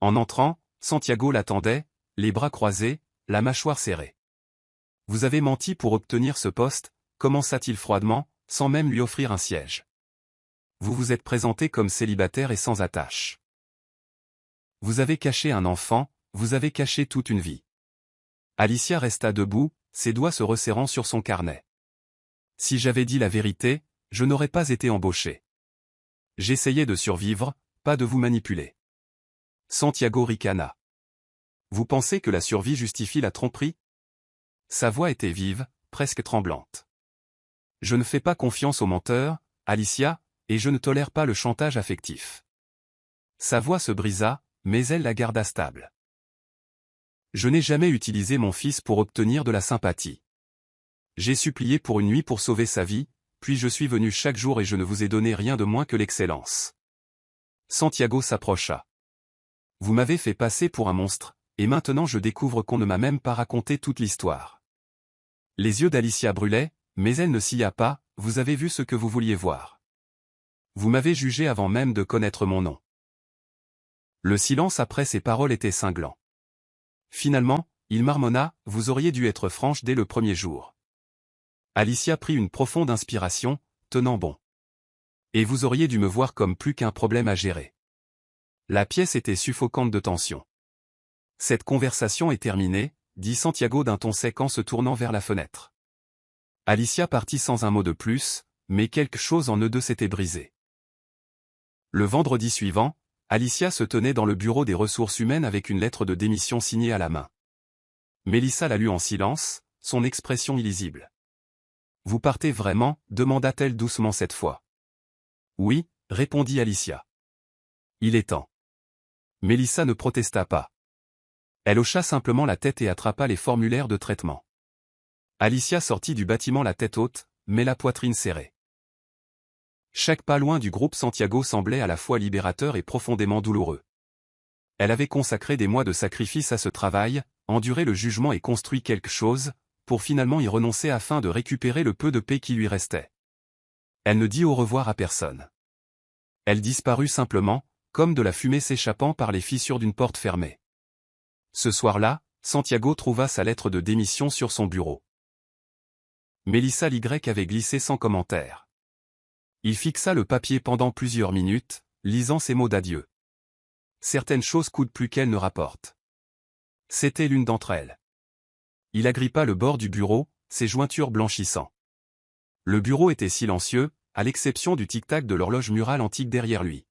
En entrant, Santiago l'attendait, les bras croisés, la mâchoire serrée. « Vous avez menti pour obtenir ce poste » commença-t-il froidement, sans même lui offrir un siège. « Vous vous êtes présenté comme célibataire et sans attache. Vous avez caché un enfant, vous avez caché toute une vie. » Alicia resta debout, ses doigts se resserrant sur son carnet. « Si j'avais dit la vérité, je n'aurais pas été embauché. J'essayais de survivre, pas de vous manipuler. » Santiago ricana. « Vous pensez que la survie justifie la tromperie ?» Sa voix était vive, presque tremblante. « Je ne fais pas confiance aux menteurs, Alicia, et je ne tolère pas le chantage affectif. » Sa voix se brisa, mais elle la garda stable. « Je n'ai jamais utilisé mon fils pour obtenir de la sympathie. J'ai supplié pour une nuit pour sauver sa vie, puis je suis venu chaque jour et je ne vous ai donné rien de moins que l'excellence. » Santiago s'approcha. « Vous m'avez fait passer pour un monstre, et maintenant je découvre qu'on ne m'a même pas raconté toute l'histoire. » Les yeux d'Alicia brûlaient, mais elle ne sia pas, « Vous avez vu ce que vous vouliez voir. Vous m'avez jugé avant même de connaître mon nom. » Le silence après ces paroles était cinglant. Finalement, il marmonna, « Vous auriez dû être franche dès le premier jour. » Alicia prit une profonde inspiration, tenant bon. « Et vous auriez dû me voir comme plus qu'un problème à gérer. » La pièce était suffocante de tension. « Cette conversation est terminée, » dit Santiago d'un ton sec en se tournant vers la fenêtre. Alicia partit sans un mot de plus, mais quelque chose en eux deux s'était brisé. Le vendredi suivant, Alicia se tenait dans le bureau des ressources humaines avec une lettre de démission signée à la main. Mélissa la lut en silence, son expression illisible. « Vous partez vraiment » demanda-t-elle doucement cette fois. « Oui » répondit Alicia. « Il est temps. » Mélissa ne protesta pas. Elle hocha simplement la tête et attrapa les formulaires de traitement. Alicia sortit du bâtiment la tête haute, mais la poitrine serrée. Chaque pas loin du groupe Santiago semblait à la fois libérateur et profondément douloureux. Elle avait consacré des mois de sacrifice à ce travail, enduré le jugement et construit quelque chose, pour finalement y renoncer afin de récupérer le peu de paix qui lui restait. Elle ne dit au revoir à personne. Elle disparut simplement, comme de la fumée s'échappant par les fissures d'une porte fermée. Ce soir-là, Santiago trouva sa lettre de démission sur son bureau. Mélissa l'Y avait glissé sans commentaire. Il fixa le papier pendant plusieurs minutes, lisant ces mots d'adieu. Certaines choses coûtent plus qu'elles ne rapportent. C'était l'une d'entre elles. Il agrippa le bord du bureau, ses jointures blanchissant. Le bureau était silencieux, à l'exception du tic-tac de l'horloge murale antique derrière lui.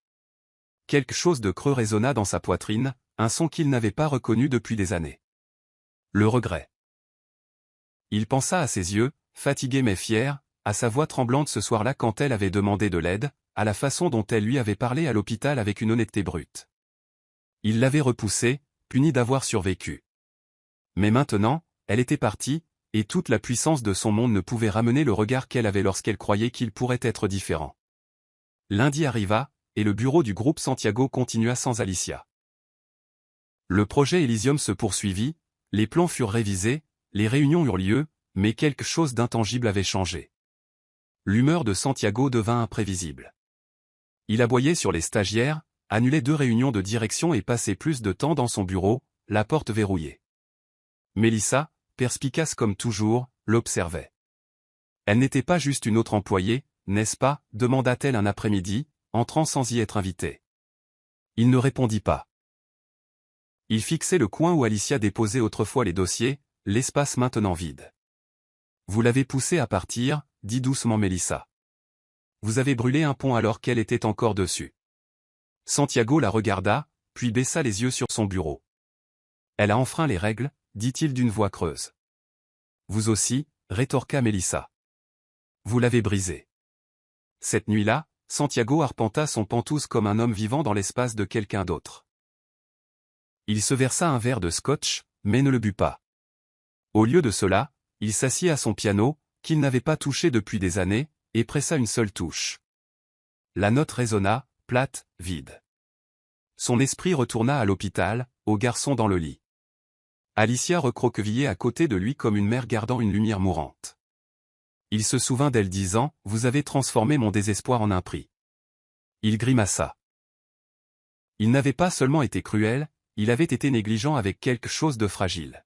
Quelque chose de creux résonna dans sa poitrine, un son qu'il n'avait pas reconnu depuis des années. Le regret. Il pensa à ses yeux, fatigués mais fiers, à sa voix tremblante ce soir-là quand elle avait demandé de l'aide, à la façon dont elle lui avait parlé à l'hôpital avec une honnêteté brute. Il l'avait repoussée, punie d'avoir survécu. Mais maintenant, elle était partie, et toute la puissance de son monde ne pouvait ramener le regard qu'elle avait lorsqu'elle croyait qu'il pourrait être différent. Lundi arriva, et le bureau du groupe Santiago continua sans Alicia. Le projet Elysium se poursuivit, les plans furent révisés, les réunions eurent lieu, mais quelque chose d'intangible avait changé. L'humeur de Santiago devint imprévisible. Il aboyait sur les stagiaires, annulait 2 réunions de direction et passait plus de temps dans son bureau, la porte verrouillée. Mélissa, perspicace comme toujours, l'observait. Elle n'était pas juste une autre employée, n'est-ce pas, demanda-t-elle un après-midi, entrant sans y être invitée. Il ne répondit pas. Il fixait le coin où Alicia déposait autrefois les dossiers, l'espace maintenant vide. Vous l'avez poussée à partir, dit doucement Mélissa. Vous avez brûlé un pont alors qu'elle était encore dessus. Santiago la regarda, puis baissa les yeux sur son bureau. Elle a enfreint les règles, dit-il d'une voix creuse. Vous aussi, rétorqua Mélissa. Vous l'avez brisée. Cette nuit-là, Santiago arpenta son Penthouse comme un homme vivant dans l'espace de quelqu'un d'autre. Il se versa un verre de scotch, mais ne le but pas. Au lieu de cela, il s'assit à son piano, qu'il n'avait pas touché depuis des années, et pressa une seule touche. La note résonna, plate, vide. Son esprit retourna à l'hôpital, au garçon dans le lit. Alicia recroquevillait à côté de lui comme une mère gardant une lumière mourante. Il se souvint d'elle disant « Vous avez transformé mon désespoir en un prix ». Il grimaça. Il n'avait pas seulement été cruel, il avait été négligent avec quelque chose de fragile.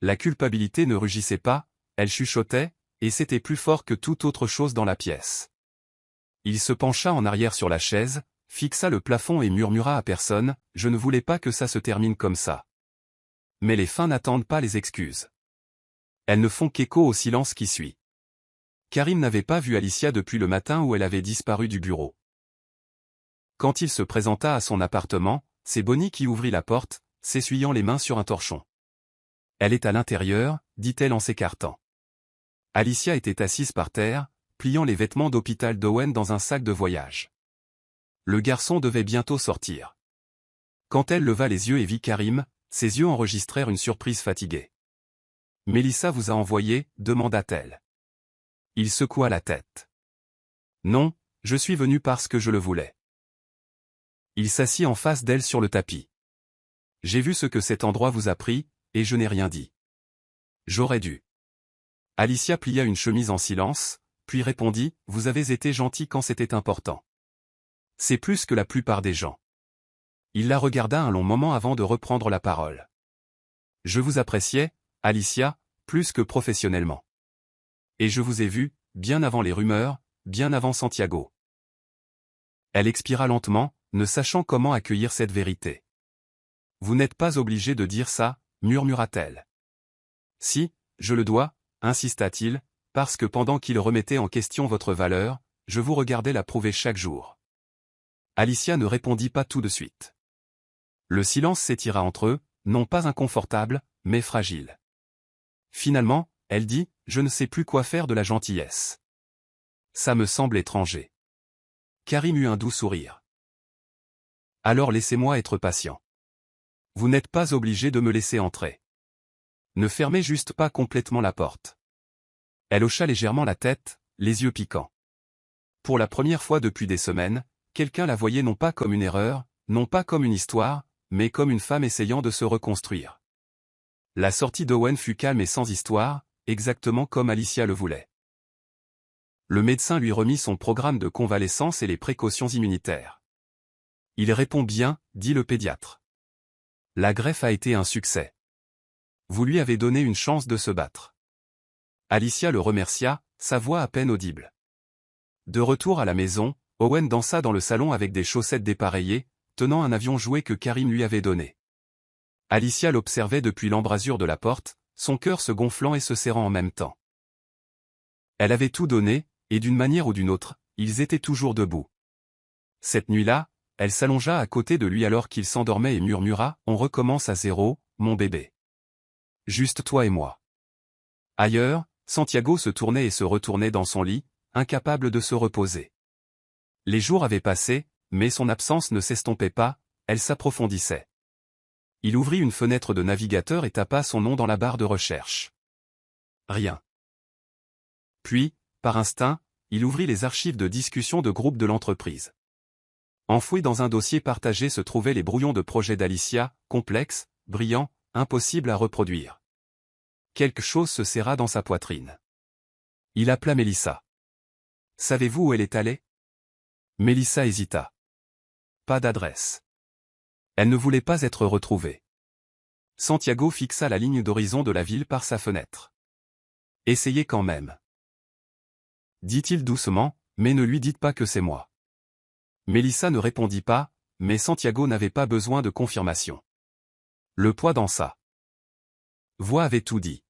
La culpabilité ne rugissait pas, elle chuchotait, et c'était plus fort que toute autre chose dans la pièce. Il se pencha en arrière sur la chaise, fixa le plafond et murmura à personne « Je ne voulais pas que ça se termine comme ça ». Mais les fins n'attendent pas les excuses. Elles ne font qu'écho au silence qui suit. Karim n'avait pas vu Alicia depuis le matin où elle avait disparu du bureau. Quand il se présenta à son appartement, c'est Bonnie qui ouvrit la porte, s'essuyant les mains sur un torchon. « Elle est à l'intérieur », dit-elle en s'écartant. Alicia était assise par terre, pliant les vêtements d'hôpital d'Owen dans un sac de voyage. Le garçon devait bientôt sortir. Quand elle leva les yeux et vit Karim, ses yeux enregistrèrent une surprise fatiguée. « Mélissa vous a envoyé ?» demanda-t-elle. Il secoua la tête. « Non, je suis venu parce que je le voulais. » Il s'assit en face d'elle sur le tapis. « J'ai vu ce que cet endroit vous a pris, et je n'ai rien dit. J'aurais dû. » Alicia plia une chemise en silence, puis répondit « Vous avez été gentil quand c'était important. C'est plus que la plupart des gens. » Il la regarda un long moment avant de reprendre la parole. « Je vous appréciais, Alicia, plus que professionnellement. Et je vous ai vu, bien avant les rumeurs, bien avant Santiago. » Elle expira lentement, ne sachant comment accueillir cette vérité. « Vous n'êtes pas obligé de dire ça, » murmura-t-elle. « Si, je le dois, » insista-t-il, « parce que pendant qu'il remettait en question votre valeur, je vous regardais la prouver chaque jour. » Alicia ne répondit pas tout de suite. Le silence s'étira entre eux, non pas inconfortable, mais fragile. Finalement, elle dit « Je ne sais plus quoi faire de la gentillesse. Ça me semble étranger. » Karim eut un doux sourire. « Alors laissez-moi être patient. Vous n'êtes pas obligé de me laisser entrer. Ne fermez juste pas complètement la porte. » Elle hocha légèrement la tête, les yeux piquants. Pour la première fois depuis des semaines, quelqu'un la voyait non pas comme une erreur, non pas comme une histoire, mais comme une femme essayant de se reconstruire. La sortie d'Owen fut calme et sans histoire, exactement comme Alicia le voulait. Le médecin lui remit son programme de convalescence et les précautions immunitaires. « Il répond bien, » dit le pédiatre. « La greffe a été un succès. Vous lui avez donné une chance de se battre. » Alicia le remercia, sa voix à peine audible. De retour à la maison, Owen dansa dans le salon avec des chaussettes dépareillées, tenant un avion jouet que Karim lui avait donné. Alicia l'observait depuis l'embrasure de la porte, son cœur se gonflant et se serrant en même temps. Elle avait tout donné, et d'une manière ou d'une autre, ils étaient toujours debout. Cette nuit-là, elle s'allongea à côté de lui alors qu'il s'endormait et murmura « On recommence à zéro, mon bébé. Juste toi et moi. » Ailleurs, Santiago se tournait et se retournait dans son lit, incapable de se reposer. Les jours avaient passé, mais son absence ne s'estompait pas, elle s'approfondissait. Il ouvrit une fenêtre de navigateur et tapa son nom dans la barre de recherche. Rien. Puis, par instinct, il ouvrit les archives de discussion de groupe de l'entreprise. Enfouis dans un dossier partagé se trouvaient les brouillons de projet d'Alicia, complexes, brillants, impossibles à reproduire. Quelque chose se serra dans sa poitrine. Il appela Mélissa. « Savez-vous où elle est allée ?» Mélissa hésita. Pas d'adresse. Elle ne voulait pas être retrouvée. Santiago fixa la ligne d'horizon de la ville par sa fenêtre. « Essayez quand même. » dit-il doucement, mais ne lui dites pas que c'est moi. Mélissa ne répondit pas, mais Santiago n'avait pas besoin de confirmation. Le poids dans sa voix avait tout dit.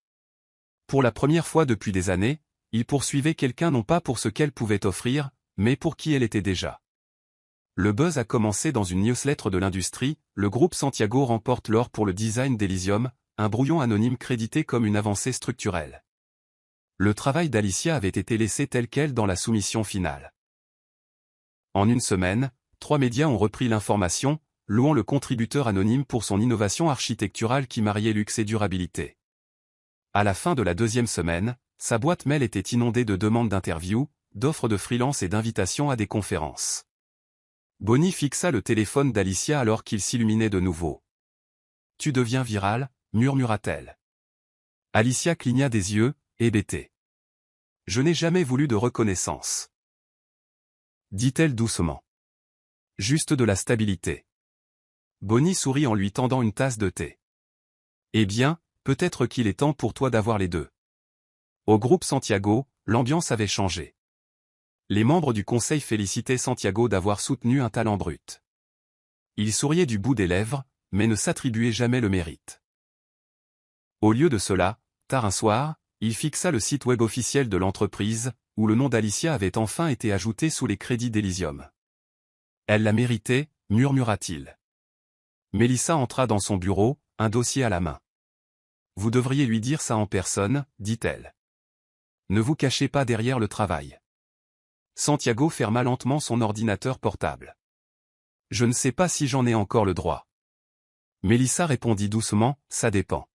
Pour la première fois depuis des années, il poursuivait quelqu'un non pas pour ce qu'elle pouvait offrir, mais pour qui elle était déjà. Le buzz a commencé dans une newsletter de l'industrie, le groupe Santiago remporte l'or pour le design d'Elysium, un brouillon anonyme crédité comme une avancée structurelle. Le travail d'Alicia avait été laissé tel quel dans la soumission finale. En une semaine, 3 médias ont repris l'information, louant le contributeur anonyme pour son innovation architecturale qui mariait luxe et durabilité. À la fin de la 2e semaine, sa boîte mail était inondée de demandes d'interviews, d'offres de freelance et d'invitations à des conférences. Bonnie fixa le téléphone d'Alicia alors qu'il s'illuminait de nouveau. « Tu deviens viral » murmura-t-elle. Alicia cligna des yeux, hébétée. « Je n'ai jamais voulu de reconnaissance. » dit-elle doucement. « Juste de la stabilité. » Bonnie sourit en lui tendant une tasse de thé. « Eh bien, peut-être qu'il est temps pour toi d'avoir les deux. » Au groupe Santiago, l'ambiance avait changé. Les membres du conseil félicitaient Santiago d'avoir soutenu un talent brut. Il souriait du bout des lèvres, mais ne s'attribuait jamais le mérite. Au lieu de cela, tard un soir, il fixa le site web officiel de l'entreprise, où le nom d'Alicia avait enfin été ajouté sous les crédits d'Elysium. « Elle l'a mérité » murmura-t-il. Mélissa entra dans son bureau, un dossier à la main. « Vous devriez lui dire ça en personne » dit-elle. « Ne vous cachez pas derrière le travail. » Santiago ferma lentement son ordinateur portable. « Je ne sais pas si j'en ai encore le droit. » Mélissa répondit doucement, « Ça dépend. »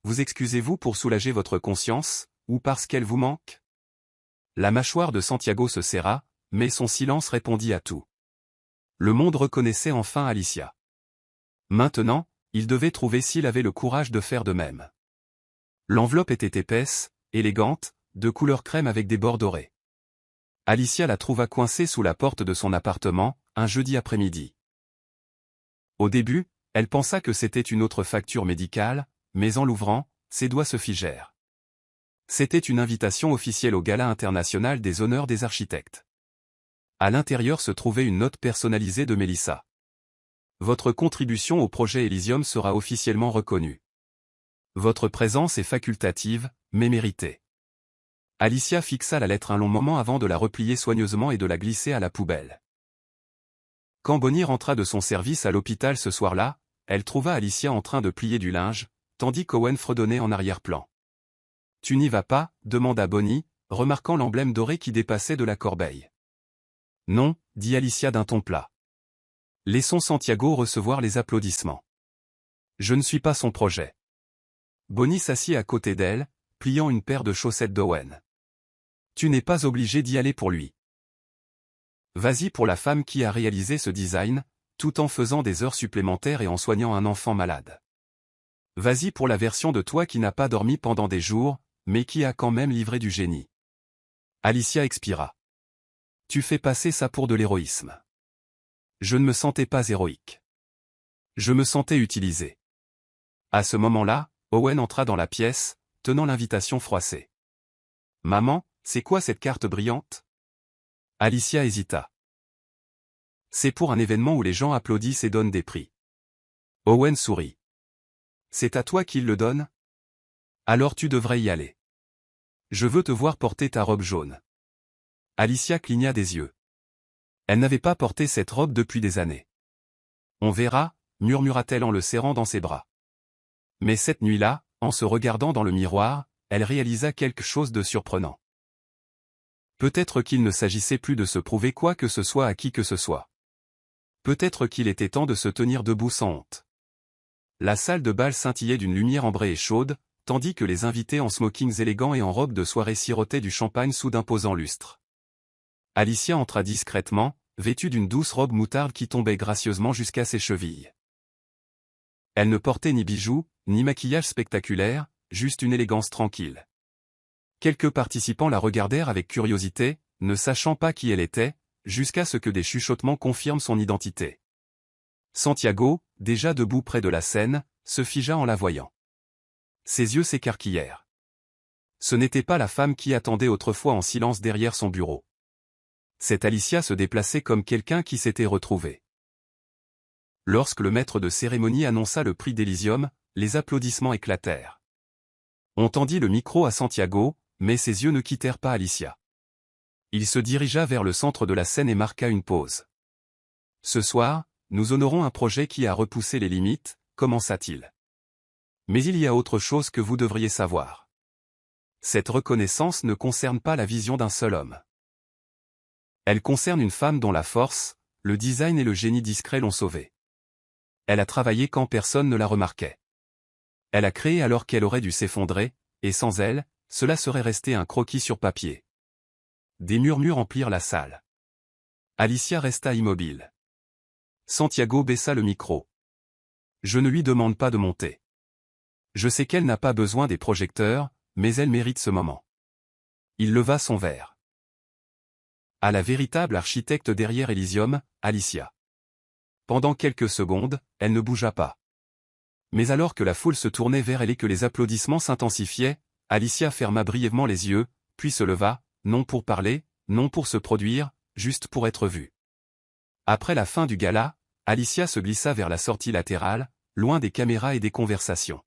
Vous excusez-vous pour soulager votre conscience, ou parce qu'elle vous manque ? La mâchoire de Santiago se serra, mais son silence répondit à tout. Le monde reconnaissait enfin Alicia. Maintenant, il devait trouver s'il avait le courage de faire de même. L'enveloppe était épaisse, élégante, de couleur crème avec des bords dorés. Alicia la trouva coincée sous la porte de son appartement, un jeudi après-midi. Au début, elle pensa que c'était une autre facture médicale, mais en l'ouvrant, ses doigts se figèrent. C'était une invitation officielle au Gala international des honneurs des architectes. À l'intérieur se trouvait une note personnalisée de Mélissa. Votre contribution au projet Elysium sera officiellement reconnue. Votre présence est facultative, mais méritée. Alicia fixa la lettre un long moment avant de la replier soigneusement et de la glisser à la poubelle. Quand Bonnie rentra de son service à l'hôpital ce soir-là, elle trouva Alicia en train de plier du linge, tandis qu'Owen fredonnait en arrière-plan. « Tu n'y vas pas » demanda Bonnie, remarquant l'emblème doré qui dépassait de la corbeille. « Non » dit Alicia d'un ton plat. « Laissons Santiago recevoir les applaudissements. Je ne suis pas son projet. » Bonnie s'assit à côté d'elle, pliant une paire de chaussettes d'Owen. « Tu n'es pas obligé d'y aller pour lui. Vas-y pour la femme qui a réalisé ce design, tout en faisant des heures supplémentaires et en soignant un enfant malade. Vas-y pour la version de toi qui n'a pas dormi pendant des jours, mais qui a quand même livré du génie. » Alicia expira. « Tu fais passer ça pour de l'héroïsme. » Je ne me sentais pas héroïque. Je me sentais utilisé. À ce moment-là, Owen entra dans la pièce, tenant l'invitation froissée. « Maman, c'est quoi cette carte brillante ?» Alicia hésita. « C'est pour un événement où les gens applaudissent et donnent des prix. » Owen sourit. « C'est à toi qu'il le donne ? Alors tu devrais y aller. Je veux te voir porter ta robe jaune. » Alicia cligna des yeux. Elle n'avait pas porté cette robe depuis des années. « On verra » murmura-t-elle en le serrant dans ses bras. Mais cette nuit-là, en se regardant dans le miroir, elle réalisa quelque chose de surprenant. Peut-être qu'il ne s'agissait plus de se prouver quoi que ce soit à qui que ce soit. Peut-être qu'il était temps de se tenir debout sans honte. La salle de bal scintillait d'une lumière ambrée et chaude, tandis que les invités en smokings élégants et en robes de soirée sirotaient du champagne sous d'imposants lustres. Alicia entra discrètement, vêtue d'une douce robe moutarde qui tombait gracieusement jusqu'à ses chevilles. Elle ne portait ni bijoux, ni maquillage spectaculaire, juste une élégance tranquille. Quelques participants la regardèrent avec curiosité, ne sachant pas qui elle était, jusqu'à ce que des chuchotements confirment son identité. Santiago, déjà debout près de la scène, se figea en la voyant. Ses yeux s'écarquillèrent. Ce n'était pas la femme qui attendait autrefois en silence derrière son bureau. Cette Alicia se déplaçait comme quelqu'un qui s'était retrouvé. Lorsque le maître de cérémonie annonça le prix d'Elysium, les applaudissements éclatèrent. On tendit le micro à Santiago, mais ses yeux ne quittèrent pas Alicia. Il se dirigea vers le centre de la scène et marqua une pause. « Ce soir, nous honorons un projet qui a repoussé les limites », commença-t-il. « Mais il y a autre chose que vous devriez savoir. Cette reconnaissance ne concerne pas la vision d'un seul homme. Elle concerne une femme dont la force, le design et le génie discret l'ont sauvée. Elle a travaillé quand personne ne la remarquait. Elle a créé alors qu'elle aurait dû s'effondrer, et sans elle, cela serait resté un croquis sur papier. » Des murmures emplirent la salle. Alicia resta immobile. Santiago baissa le micro. « Je ne lui demande pas de monter. Je sais qu'elle n'a pas besoin des projecteurs, mais elle mérite ce moment. » Il leva son verre. « À la véritable architecte derrière Elysium, Alicia. » Pendant quelques secondes, elle ne bougea pas. Mais alors que la foule se tournait vers elle et que les applaudissements s'intensifiaient, Alicia ferma brièvement les yeux, puis se leva, non pour parler, non pour se produire, juste pour être vue. Après la fin du gala, Alicia se glissa vers la sortie latérale, loin des caméras et des conversations.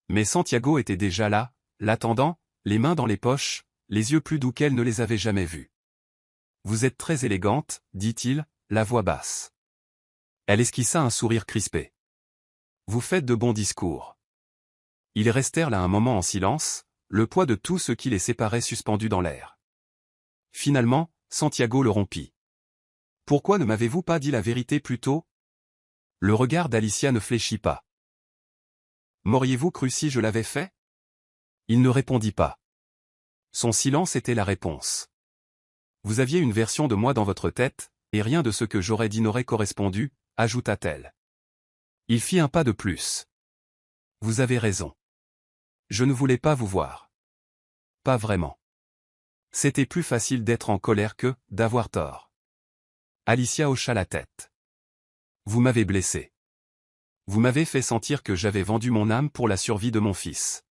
Mais Santiago était déjà là, l'attendant, les mains dans les poches, les yeux plus doux qu'elle ne les avait jamais vus. « Vous êtes très élégante, dit-il, la voix basse. Elle esquissa un sourire crispé. « Vous faites de bons discours. » Ils restèrent là un moment en silence, le poids de tout ce qui les séparait suspendu dans l'air. Finalement, Santiago le rompit. « Pourquoi ne m'avez-vous pas dit la vérité plus tôt ?» Le regard d'Alicia ne fléchit pas. « M'auriez-vous cru si je l'avais fait ?» Il ne répondit pas. Son silence était la réponse. « Vous aviez une version de moi dans votre tête, et rien de ce que j'aurais dit n'aurait correspondu, » ajouta-t-elle. Il fit un pas de plus. « Vous avez raison. Je ne voulais pas vous voir. Pas vraiment. C'était plus facile d'être en colère que d'avoir tort. » Alicia hocha la tête. « Vous m'avez blessé. Vous m'avez fait sentir que j'avais vendu mon âme pour la survie de mon fils. »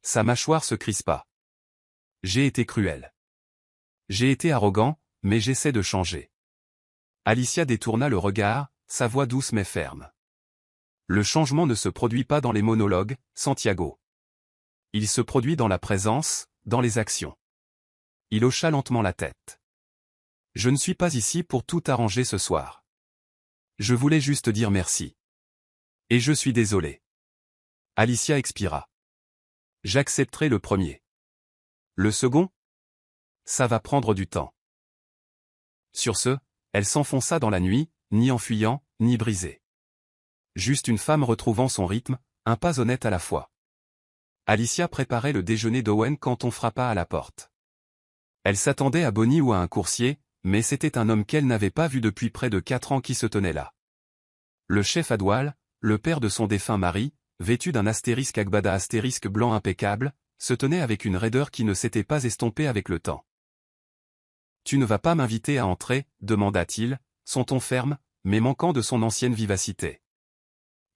Sa mâchoire se crispa. « J'ai été cruel. J'ai été arrogant, mais j'essaie de changer. » Alicia détourna le regard, sa voix douce mais ferme. « Le changement ne se produit pas dans les monologues, Santiago. Il se produit dans la présence, dans les actions. » Il hocha lentement la tête. « Je ne suis pas ici pour tout arranger ce soir. Je voulais juste dire merci. Et je suis désolé. » Alicia expira. « J'accepterai le premier. Le second? Ça va prendre du temps. » Sur ce, elle s'enfonça dans la nuit, ni en fuyant, ni brisée. Juste une femme retrouvant son rythme, un pas honnête à la fois. Alicia préparait le déjeuner d'Owen quand on frappa à la porte. Elle s'attendait à Bonnie ou à un coursier, mais c'était un homme qu'elle n'avait pas vu depuis près de 4 ans qui se tenait là. Le chef Adwal, le père de son défunt mari, vêtu d'un astérisque agbada astérisque blanc impeccable, se tenait avec une raideur qui ne s'était pas estompée avec le temps. « Tu ne vas pas m'inviter à entrer ?» demanda-t-il, son ton ferme, mais manquant de son ancienne vivacité.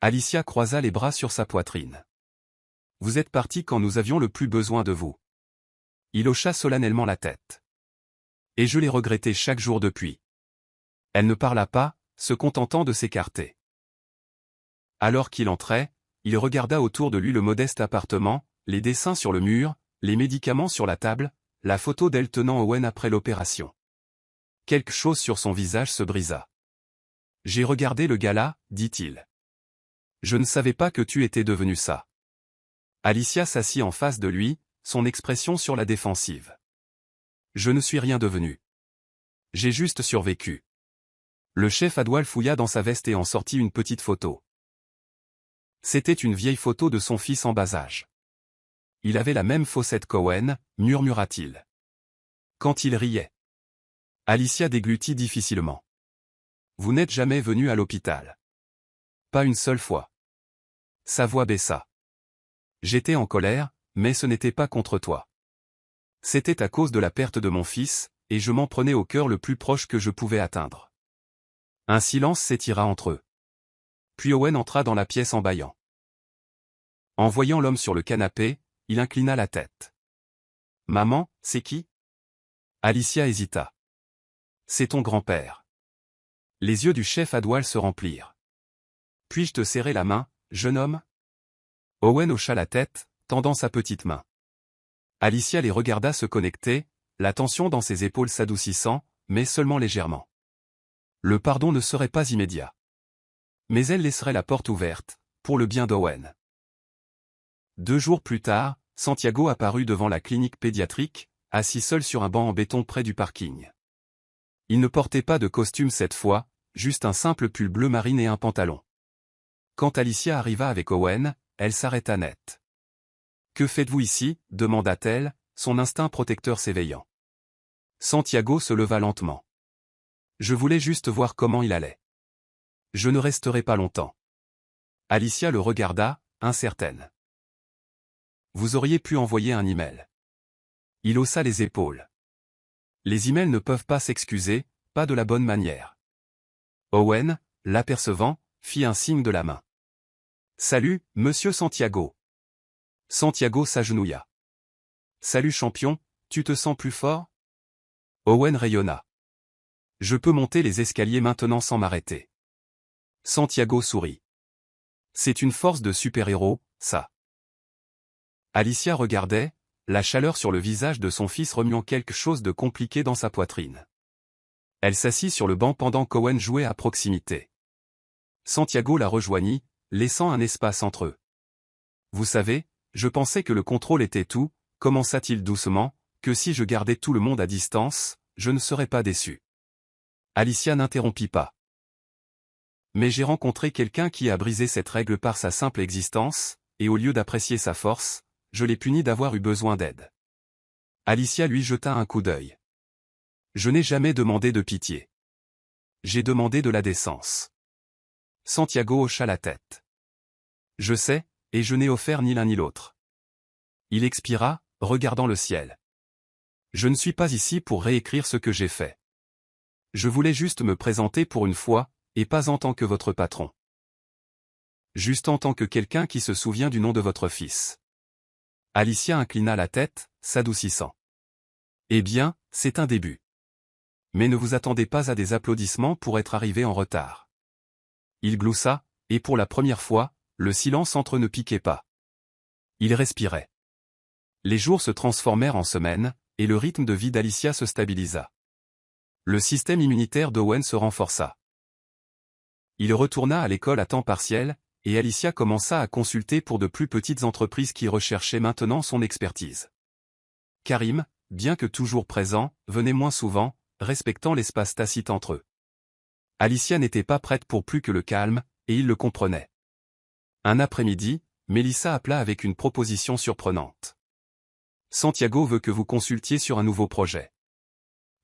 Alicia croisa les bras sur sa poitrine. « Vous êtes parti quand nous avions le plus besoin de vous. » Il hocha solennellement la tête. « Et je l'ai regretté chaque jour depuis. » Elle ne parla pas, se contentant de s'écarter. Alors qu'il entrait, il regarda autour de lui le modeste appartement, les dessins sur le mur, les médicaments sur la table, la photo d'elle tenant Owen après l'opération. Quelque chose sur son visage se brisa. « J'ai regardé le gala, dit-il. Je ne savais pas que tu étais devenu ça. » Alicia s'assit en face de lui, son expression sur la défensive. Je ne suis rien devenu. J'ai juste survécu. Le chef Adwal fouilla dans sa veste et en sortit une petite photo. C'était une vieille photo de son fils en bas âge. Il avait la même fossette qu'Owen, murmura-t-il. Quand il riait. Alicia déglutit difficilement. Vous n'êtes jamais venu à l'hôpital. Pas une seule fois. Sa voix baissa. J'étais en colère, mais ce n'était pas contre toi. C'était à cause de la perte de mon fils, et je m'en prenais au cœur le plus proche que je pouvais atteindre. Un silence s'étira entre eux. Puis Owen entra dans la pièce en bâillant. En voyant l'homme sur le canapé, il inclina la tête. Maman, c'est qui? Alicia hésita. C'est ton grand-père. Les yeux du chef Adwal se remplirent. Puis-je te serrer la main, jeune homme? Owen hocha la tête, tendant sa petite main. Alicia les regarda se connecter, la tension dans ses épaules s'adoucissant, mais seulement légèrement. Le pardon ne serait pas immédiat. Mais elle laisserait la porte ouverte, pour le bien d'Owen. 2 jours plus tard, Santiago apparut devant la clinique pédiatrique, assis seul sur un banc en béton près du parking. Il ne portait pas de costume cette fois, juste un simple pull bleu marine et un pantalon. Quand Alicia arriva avec Owen, elle s'arrêta net. « Que faites-vous ici » demanda-t-elle, son instinct protecteur s'éveillant. Santiago se leva lentement. « Je voulais juste voir comment il allait. Je ne resterai pas longtemps. » Alicia le regarda, incertaine. « Vous auriez pu envoyer un email. » Il haussa les épaules. Les emails ne peuvent pas s'excuser, pas de la bonne manière. Owen, l'apercevant, fit un signe de la main. « Salut, monsieur Santiago. » Santiago s'agenouilla. « Salut champion, tu te sens plus fort ?» Owen rayonna. « Je peux monter les escaliers maintenant sans m'arrêter. » Santiago sourit. « C'est une force de super-héros, ça. » Alicia regardait, la chaleur sur le visage de son fils remuant quelque chose de compliqué dans sa poitrine. Elle s'assit sur le banc pendant qu'Owen jouait à proximité. Santiago la rejoignit, laissant un espace entre eux. « Vous savez, je pensais que le contrôle était tout, commença-t-il doucement, que si je gardais tout le monde à distance, je ne serais pas déçu. » Alicia n'interrompit pas. « Mais j'ai rencontré quelqu'un qui a brisé cette règle par sa simple existence, et au lieu d'apprécier sa force, je l'ai puni d'avoir eu besoin d'aide. » Alicia lui jeta un coup d'œil. « Je n'ai jamais demandé de pitié. J'ai demandé de la décence. » Santiago hocha la tête. « Je sais, et je n'ai offert ni l'un ni l'autre. » Il expira, regardant le ciel. « Je ne suis pas ici pour réécrire ce que j'ai fait. Je voulais juste me présenter pour une fois, et pas en tant que votre patron. Juste en tant que quelqu'un qui se souvient du nom de votre fils. » Alicia inclina la tête, s'adoucissant. « Eh bien, c'est un début. Mais ne vous attendez pas à des applaudissements pour être arrivé en retard. » Il gloussa, et pour la première fois, le silence entre eux ne piquait pas. Il respirait. Les jours se transformèrent en semaines, et le rythme de vie d'Alicia se stabilisa. Le système immunitaire d'Owen se renforça. Il retourna à l'école à temps partiel, et Alicia commença à consulter pour de plus petites entreprises qui recherchaient maintenant son expertise. Karim, bien que toujours présent, venait moins souvent, respectant l'espace tacite entre eux. Alicia n'était pas prête pour plus que le calme, et il le comprenait. Un après-midi, Mélissa appela avec une proposition surprenante. « Santiago veut que vous consultiez sur un nouveau projet.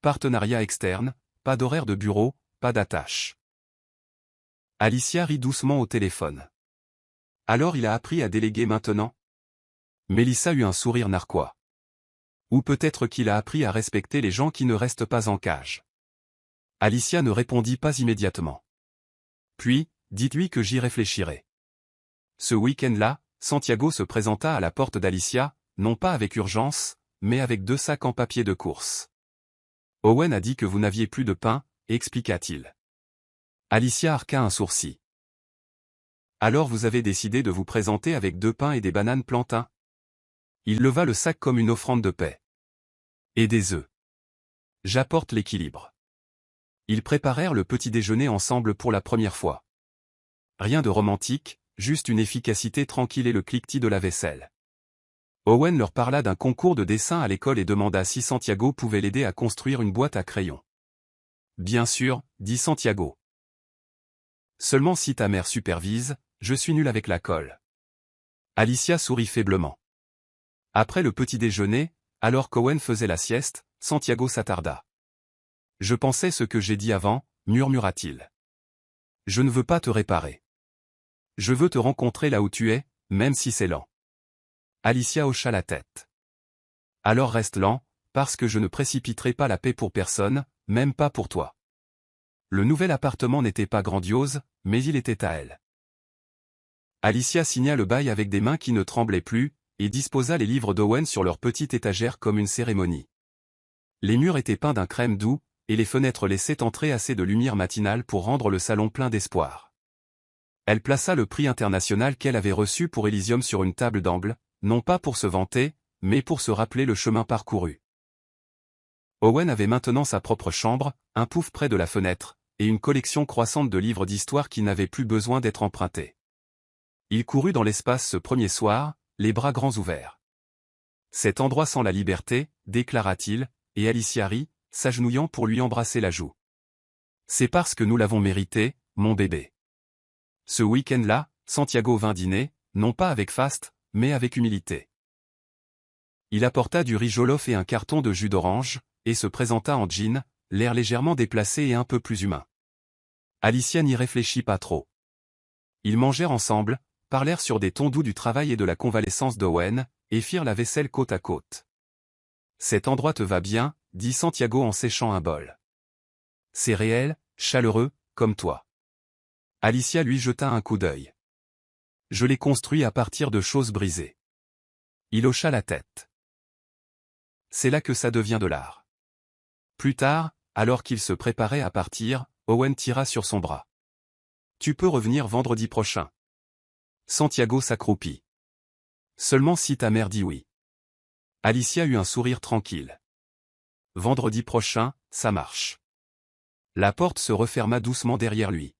Partenariat externe, pas d'horaire de bureau, pas d'attache. » Alicia rit doucement au téléphone. « Alors il a appris à déléguer maintenant ?» Mélissa eut un sourire narquois. « Ou peut-être qu'il a appris à respecter les gens qui ne restent pas en cage. » Alicia ne répondit pas immédiatement. Puis, « Dites-lui que j'y réfléchirai. » Ce week-end-là, Santiago se présenta à la porte d'Alicia, non pas avec urgence, mais avec 2 sacs en papier de course. « Owen a dit que vous n'aviez plus de pain, » expliqua-t-il. Alicia arqua un sourcil. « Alors vous avez décidé de vous présenter avec 2 pains et des bananes plantains ?» Il leva le sac comme une offrande de paix. « Et des œufs. J'apporte l'équilibre. » Ils préparèrent le petit déjeuner ensemble pour la première fois. Rien de romantique, juste une efficacité tranquille et le cliquetis de la vaisselle. Owen leur parla d'un concours de dessin à l'école et demanda si Santiago pouvait l'aider à construire une boîte à crayons. Bien sûr, dit Santiago. Seulement si ta mère supervise, je suis nul avec la colle. Alicia sourit faiblement. Après le petit déjeuner, alors qu'Owen faisait la sieste, Santiago s'attarda. Je pensais ce que j'ai dit avant, murmura-t-il. Je ne veux pas te réparer. Je veux te rencontrer là où tu es, même si c'est lent. Alicia hocha la tête. Alors reste lent, parce que je ne précipiterai pas la paix pour personne, même pas pour toi. Le nouvel appartement n'était pas grandiose, mais il était à elle. Alicia signa le bail avec des mains qui ne tremblaient plus, et disposa les livres d'Owen sur leur petite étagère comme une cérémonie. Les murs étaient peints d'un crème doux, et les fenêtres laissaient entrer assez de lumière matinale pour rendre le salon plein d'espoir. Elle plaça le prix international qu'elle avait reçu pour Elysium sur une table d'angle, non pas pour se vanter, mais pour se rappeler le chemin parcouru. Owen avait maintenant sa propre chambre, un pouf près de la fenêtre, et une collection croissante de livres d'histoire qui n'avaient plus besoin d'être empruntés. Il courut dans l'espace ce premier soir, les bras grands ouverts. Cet endroit sent la liberté, déclara-t-il, et Alicia rit, s'agenouillant pour lui embrasser la joue. C'est parce que nous l'avons mérité, mon bébé. Ce week-end-là, Santiago vint dîner, non pas avec faste, mais avec humilité. Il apporta du riz jollof et un carton de jus d'orange, et se présenta en jean, l'air légèrement déplacé et un peu plus humain. Alicia n'y réfléchit pas trop. Ils mangèrent ensemble, parlèrent sur des tons doux du travail et de la convalescence d'Owen, et firent la vaisselle côte à côte. Cet endroit te va bien, dit Santiago en séchant un bol. C'est réel, chaleureux, comme toi. Alicia lui jeta un coup d'œil. Je l'ai construit à partir de choses brisées. Il hocha la tête. C'est là que ça devient de l'art. Plus tard, alors qu'il se préparait à partir, Owen tira sur son bras. Tu peux revenir vendredi prochain. Santiago s'accroupit. Seulement si ta mère dit oui. Alicia eut un sourire tranquille. Vendredi prochain, ça marche. La porte se referma doucement derrière lui.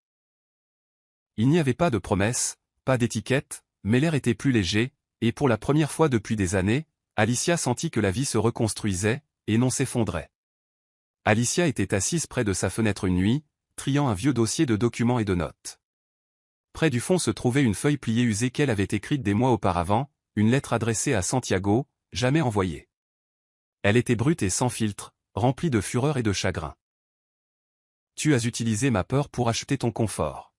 Il n'y avait pas de promesse, pas d'étiquette, mais l'air était plus léger, et pour la première fois depuis des années, Alicia sentit que la vie se reconstruisait, et non s'effondrait. Alicia était assise près de sa fenêtre une nuit, triant un vieux dossier de documents et de notes. Près du fond se trouvait une feuille pliée usée qu'elle avait écrite des mois auparavant, une lettre adressée à Santiago, jamais envoyée. Elle était brute et sans filtre, remplie de fureur et de chagrin. Tu as utilisé ma peur pour acheter ton confort.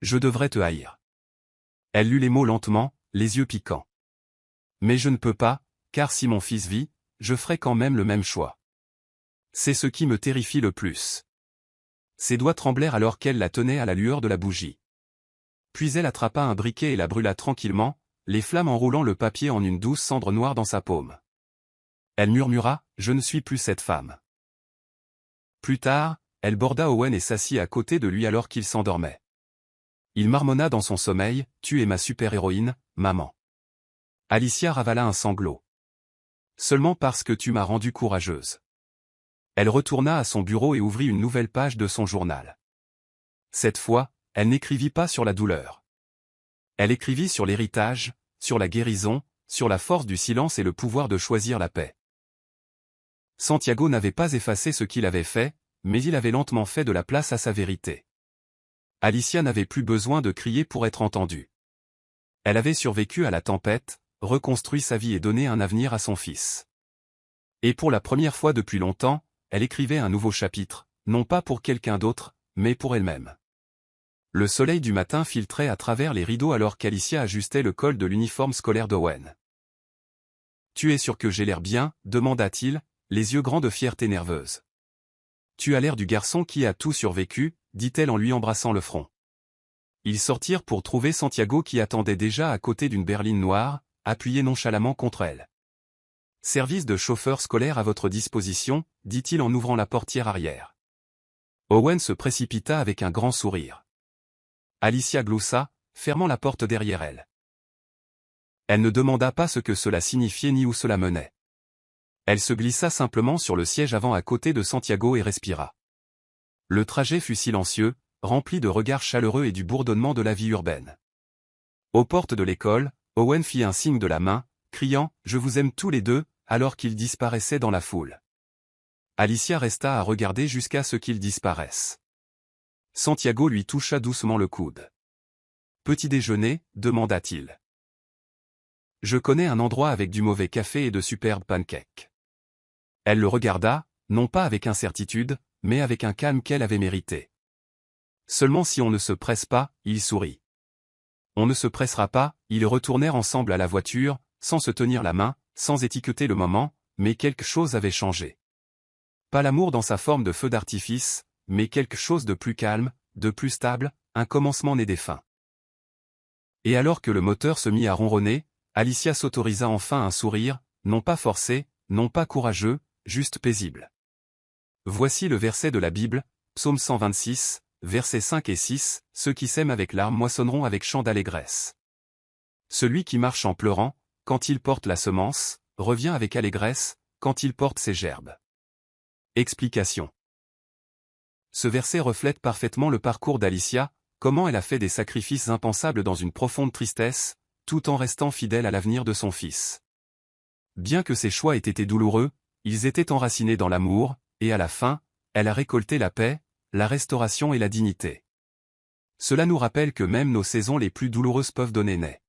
Je devrais te haïr. Elle lut les mots lentement, les yeux piquants. Mais je ne peux pas, car si mon fils vit, je ferai quand même le même choix. C'est ce qui me terrifie le plus. Ses doigts tremblèrent alors qu'elle la tenait à la lueur de la bougie. Puis elle attrapa un briquet et la brûla tranquillement, les flammes enroulant le papier en une douce cendre noire dans sa paume. Elle murmura, « Je ne suis plus cette femme. » Plus tard, elle borda Owen et s'assit à côté de lui alors qu'il s'endormait. Il marmonna dans son sommeil, « Tu es ma super-héroïne, maman. » Alicia ravala un sanglot. « Seulement parce que tu m'as rendue courageuse. » Elle retourna à son bureau et ouvrit une nouvelle page de son journal. Cette fois, elle n'écrivit pas sur la douleur. Elle écrivit sur l'héritage, sur la guérison, sur la force du silence et le pouvoir de choisir la paix. Santiago n'avait pas effacé ce qu'il avait fait, mais il avait lentement fait de la place à sa vérité. Alicia n'avait plus besoin de crier pour être entendue. Elle avait survécu à la tempête, reconstruit sa vie et donné un avenir à son fils. Et pour la première fois depuis longtemps, elle écrivait un nouveau chapitre, non pas pour quelqu'un d'autre, mais pour elle-même. Le soleil du matin filtrait à travers les rideaux alors qu'Alicia ajustait le col de l'uniforme scolaire d'Owen. « Tu es sûr que j'ai l'air bien ?» demanda-t-il, les yeux grands de fierté nerveuse. « Tu as l'air du garçon qui a tout survécu », dit-elle en lui embrassant le front. Ils sortirent pour trouver Santiago qui attendait déjà à côté d'une berline noire, appuyée nonchalamment contre elle. « Service de chauffeur scolaire à votre disposition », dit-il en ouvrant la portière arrière. Owen se précipita avec un grand sourire. Alicia gloussa, fermant la porte derrière elle. Elle ne demanda pas ce que cela signifiait ni où cela menait. Elle se glissa simplement sur le siège avant à côté de Santiago et respira. Le trajet fut silencieux, rempli de regards chaleureux et du bourdonnement de la vie urbaine. Aux portes de l'école, Owen fit un signe de la main, criant « Je vous aime tous les deux », alors qu'ils disparaissaient dans la foule. Alicia resta à regarder jusqu'à ce qu'ils disparaissent. Santiago lui toucha doucement le coude. « Petit déjeuner ?» demanda-t-il. « Je connais un endroit avec du mauvais café et de superbes pancakes. » Elle le regarda, non pas avec incertitude, mais avec un calme qu'elle avait mérité. Seulement si on ne se presse pas, il sourit. On ne se pressera pas, ils retournèrent ensemble à la voiture, sans se tenir la main, sans étiqueter le moment, mais quelque chose avait changé. Pas l'amour dans sa forme de feu d'artifice, mais quelque chose de plus calme, de plus stable, un commencement né des fins. Et alors que le moteur se mit à ronronner, Alicia s'autorisa enfin un sourire, non pas forcé, non pas courageux, juste paisible. Voici le verset de la Bible, Psaume 126, versets 5 et 6, « Ceux qui sèment avec larmes moissonneront avec chant d'allégresse. Celui qui marche en pleurant, quand il porte la semence, revient avec allégresse, quand il porte ses gerbes. » Explication. Ce verset reflète parfaitement le parcours d'Alicia, comment elle a fait des sacrifices impensables dans une profonde tristesse, tout en restant fidèle à l'avenir de son fils. Bien que ses choix aient été douloureux, ils étaient enracinés dans l'amour, et à la fin, elle a récolté la paix, la restauration et la dignité. Cela nous rappelle que même nos saisons les plus douloureuses peuvent donner naissance.